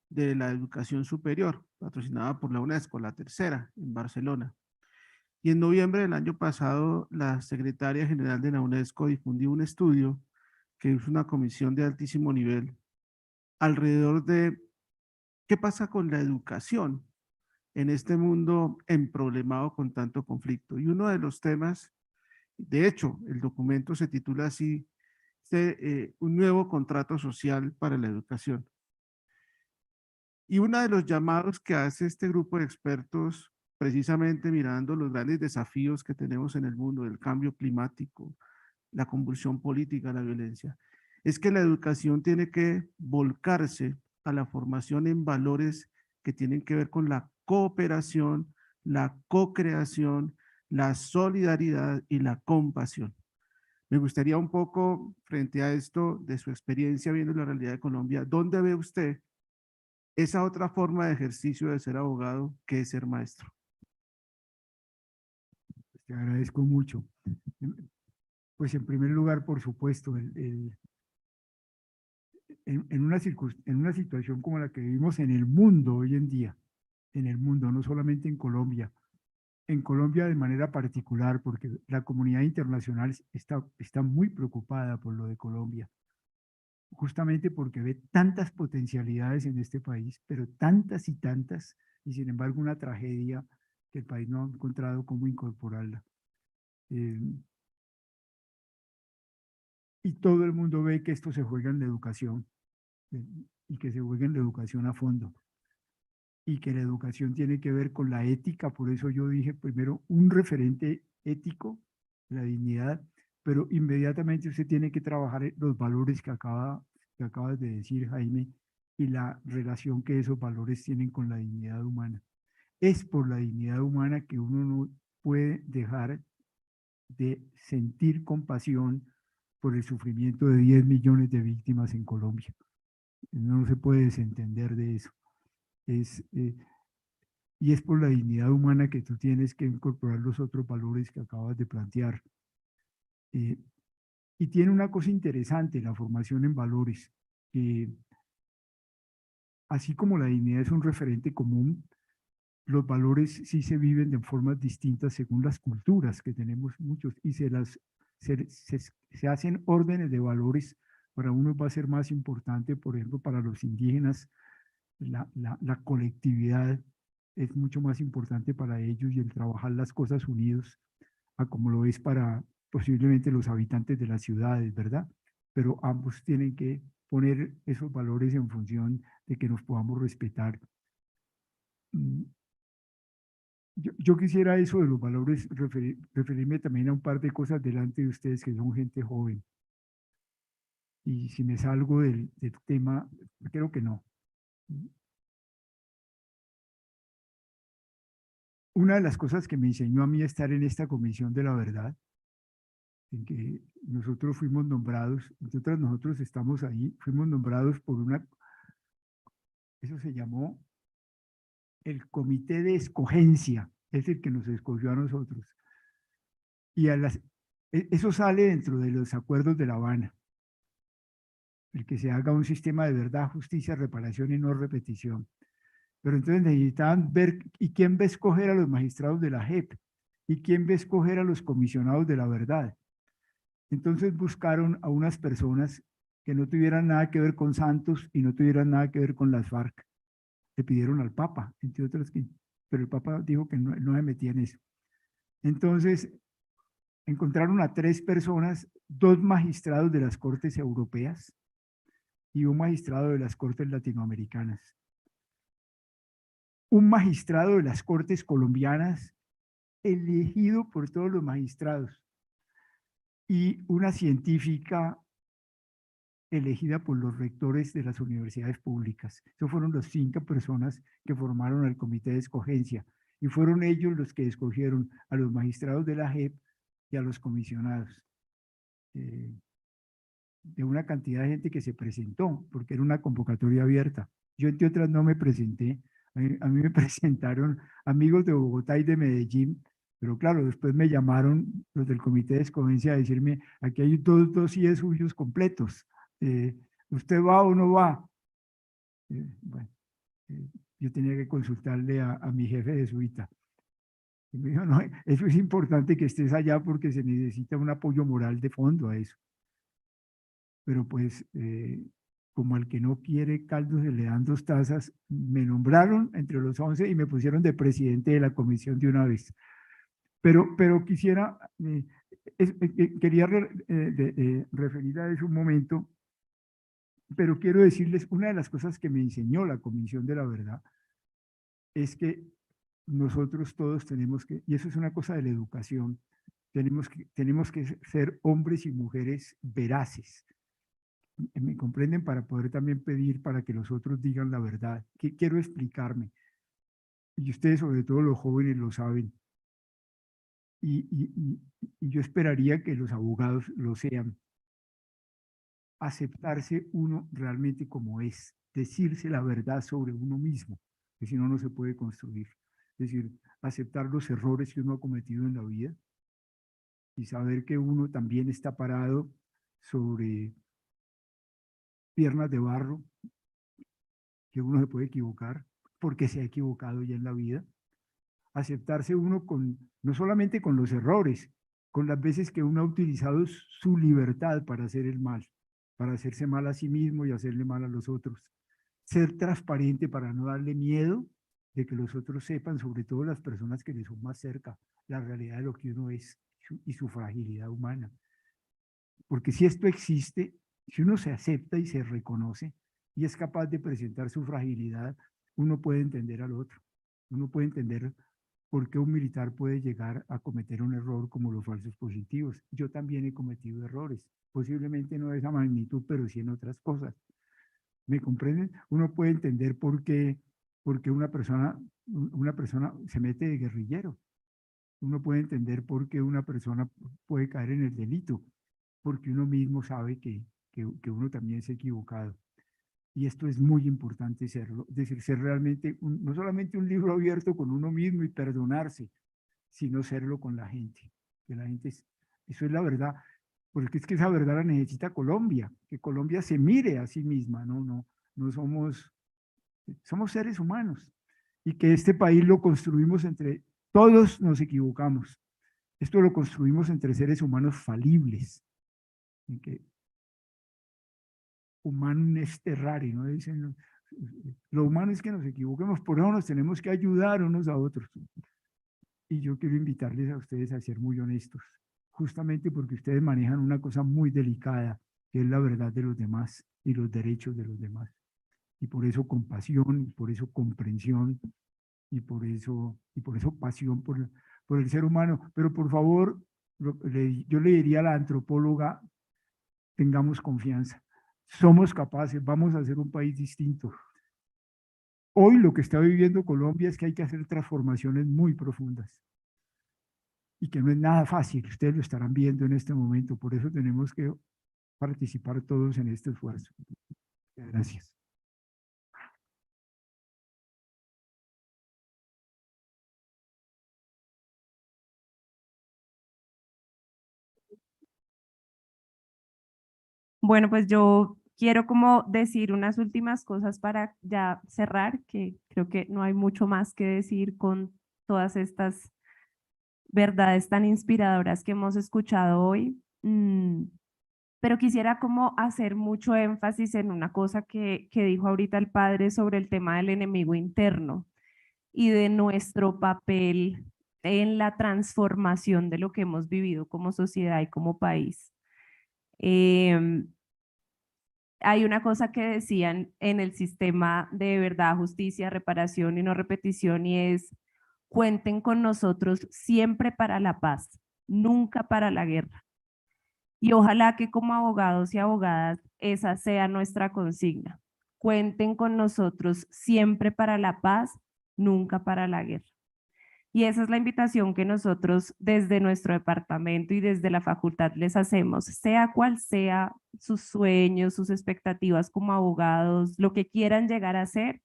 de la Educación Superior, patrocinada por la UNESCO, la tercera, en Barcelona. Y en noviembre del año pasado, la secretaria general de la UNESCO difundió un estudio que hizo una comisión de altísimo nivel alrededor de qué pasa con la educación en este mundo emproblemado con tanto conflicto. Y uno de los temas, de hecho, el documento se titula así, un nuevo contrato social para la educación. Y uno de los llamados que hace este grupo de expertos, precisamente mirando los grandes desafíos que tenemos en el mundo, el cambio climático, la convulsión política, la violencia, es que la educación tiene que volcarse a la formación en valores que tienen que ver con la cooperación, la co-creación, la solidaridad y la compasión. Me gustaría un poco, frente a esto, de su experiencia viendo la realidad de Colombia, ¿dónde ve usted esa otra forma de ejercicio de ser abogado que es ser maestro? Te agradezco mucho. Pues en primer lugar, por supuesto, en una situación como la que vivimos en el mundo hoy en día, en el mundo, no solamente en Colombia de manera particular, porque la comunidad internacional está muy preocupada por lo de Colombia, justamente porque ve tantas potencialidades en este país, pero tantas y tantas, y sin embargo una tragedia que el país no ha encontrado cómo incorporarla. Y todo el mundo ve que esto se juega en la educación, y que se juega en la educación a fondo, y que la educación tiene que ver con la ética. Por eso yo dije primero un referente ético, la dignidad, pero inmediatamente usted tiene que trabajar los valores que acabas de decir, Jaime, y la relación que esos valores tienen con la dignidad humana. Es por la dignidad humana que uno no puede dejar de sentir compasión por el sufrimiento de 10 millones de víctimas en Colombia. No se puede desentender de eso. Y es por la dignidad humana que tú tienes que incorporar los otros valores que acabas de plantear. Y tiene una cosa interesante, la formación en valores. Así como la dignidad es un referente común, los valores sí se viven de formas distintas según las culturas, que tenemos muchos, y se hacen órdenes de valores. Para unos va a ser más importante, por ejemplo, para los indígenas, la colectividad es mucho más importante para ellos, y el trabajar las cosas unidos, a como lo es para posiblemente los habitantes de las ciudades, ¿verdad? Pero ambos tienen que poner esos valores en función de que nos podamos respetar. Yo quisiera eso de los valores, referirme también a un par de cosas delante de ustedes que son gente joven. Y si me salgo del tema, creo que no. Una de las cosas que me enseñó a mí a estar en esta Comisión de la Verdad, en que nosotros fuimos nombrados, nosotros estamos ahí, fuimos nombrados por eso se llamó el Comité de Escogencia, es el que nos escogió a nosotros. Y eso sale dentro de los acuerdos de La Habana. el que se haga un sistema de verdad, justicia, reparación y no repetición. Pero entonces necesitaban ver, ¿y quién va a escoger a los magistrados de la JEP? ¿Y quién va a escoger a los comisionados de la verdad? Entonces buscaron a unas personas que no tuvieran nada que ver con Santos y no tuvieran nada que ver con las FARC. Le pidieron al Papa, entre otras, pero el Papa dijo que no se metía en eso. Entonces encontraron a 3 personas, 2 magistrados de las Cortes Europeas y un magistrado de las Cortes Latinoamericanas. Un magistrado de las Cortes Colombianas elegido por todos los magistrados y una científica elegida por los rectores de las universidades públicas. Esos fueron las 5 personas que formaron el comité de escogencia y fueron ellos los que escogieron a los magistrados de la JEP y a los comisionados. De una cantidad de gente que se presentó, porque era una convocatoria abierta. Yo, entre otras, no me presenté. A mí me presentaron amigos de Bogotá y de Medellín, pero claro, después me llamaron los del comité de escogencia a decirme, aquí hay 2 dossiers suyos completos. ¿Usted va o no va? Bueno, yo tenía que consultarle a mi jefe de suite. Y me dijo, no, eso es importante que estés allá porque se necesita un apoyo moral de fondo a eso. Pero pues, como al que no quiere caldo se le dan 2 tazas, me nombraron entre los 11 y me pusieron de presidente de la comisión de una vez. Pero quisiera, quería referir a eso un momento, pero quiero decirles, una de las cosas que me enseñó la Comisión de la Verdad es que nosotros todos tenemos que, y eso es una cosa de la educación, tenemos que ser hombres y mujeres veraces. ¿Me comprenden? Para poder también pedir para que los otros digan la verdad. Quiero explicarme. Y ustedes, sobre todo los jóvenes, lo saben. Y yo esperaría que los abogados lo sean. Aceptarse uno realmente como es. Decirse la verdad sobre uno mismo, que si no, no se puede construir. Es decir, aceptar los errores que uno ha cometido en la vida y saber que uno también está parado sobre piernas de barro, que uno se puede equivocar porque se ha equivocado ya en la vida. Aceptarse uno con, no solamente con los errores, con las veces que uno ha utilizado su libertad para hacer el mal, para hacerse mal a sí mismo y hacerle mal a los otros. Ser transparente para no darle miedo de que los otros sepan, sobre todo las personas que les son más cerca, la realidad de lo que uno es y su fragilidad humana. Porque si esto existe, si uno se acepta y se reconoce y es capaz de presentar su fragilidad, uno puede entender al otro. Uno puede entender por qué un militar puede llegar a cometer un error como los falsos positivos. Yo también he cometido errores, posiblemente no de esa magnitud, pero sí en otras cosas. ¿Me comprenden? Uno puede entender por qué una persona se mete de guerrillero. Uno puede entender por qué una persona puede caer en el delito, porque uno mismo sabe que uno también se ha equivocado. Y esto es muy importante serlo, es decir, ser realmente, no solamente un libro abierto con uno mismo y perdonarse, sino serlo con la gente. Que la gente, eso es la verdad, porque es que esa verdad la necesita Colombia, que Colombia se mire a sí misma, no somos seres humanos y que este país lo construimos entre, todos nos equivocamos. Esto lo construimos entre seres humanos falibles, en que humano es terrari, ¿no? Dicen, lo humano es que nos equivoquemos, por eso nos tenemos que ayudar unos a otros. Y yo quiero invitarles a ustedes a ser muy honestos, justamente porque ustedes manejan una cosa muy delicada, que es la verdad de los demás y los derechos de los demás. Y por eso compasión, y por eso comprensión, y por eso pasión por el ser humano. Pero por favor, yo le diría a la antropóloga, tengamos confianza. Somos capaces, vamos a hacer un país distinto. Hoy lo que está viviendo Colombia es que hay que hacer transformaciones muy profundas y que no es nada fácil, ustedes lo estarán viendo en este momento, por eso tenemos que participar todos en este esfuerzo. Gracias. Bueno, pues yo quiero como decir unas últimas cosas para ya cerrar, que creo que no hay mucho más que decir con todas estas verdades tan inspiradoras que hemos escuchado hoy. Pero quisiera como hacer mucho énfasis en una cosa que dijo ahorita el padre sobre el tema del enemigo interno y de nuestro papel en la transformación de lo que hemos vivido como sociedad y como país. Hay una cosa que decían en el sistema de verdad, justicia, reparación y no repetición, y es: cuenten con nosotros siempre para la paz, nunca para la guerra. Y ojalá que como abogados y abogadas esa sea nuestra consigna. Cuenten con nosotros siempre para la paz, nunca para la guerra. Y esa es la invitación que nosotros desde nuestro departamento y desde la facultad les hacemos, sea cual sea sus sueños, sus expectativas como abogados, lo que quieran llegar a ser,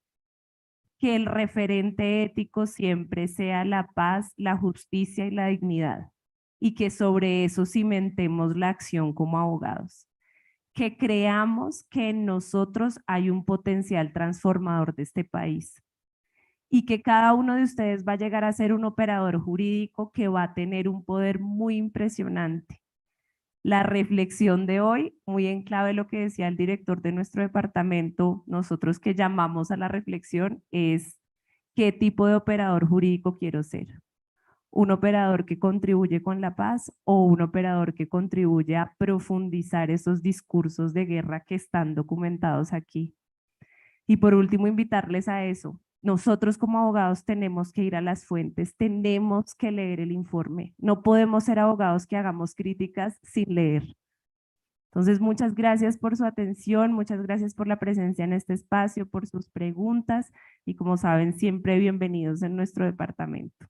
que el referente ético siempre sea la paz, la justicia y la dignidad, y que sobre eso cimentemos la acción como abogados. Que creamos que en nosotros hay un potencial transformador de este país y que cada uno de ustedes va a llegar a ser un operador jurídico que va a tener un poder muy impresionante. La reflexión de hoy, muy en clave lo que decía el director de nuestro departamento, nosotros que llamamos a la reflexión, es ¿qué tipo de operador jurídico quiero ser? ¿Un operador que contribuye con la paz o un operador que contribuye a profundizar esos discursos de guerra que están documentados aquí? Y por último, invitarles a eso. Nosotros como abogados tenemos que ir a las fuentes, tenemos que leer el informe. No podemos ser abogados que hagamos críticas sin leer. Entonces, muchas gracias por su atención, muchas gracias por la presencia en este espacio, por sus preguntas y como saben, siempre bienvenidos en nuestro departamento.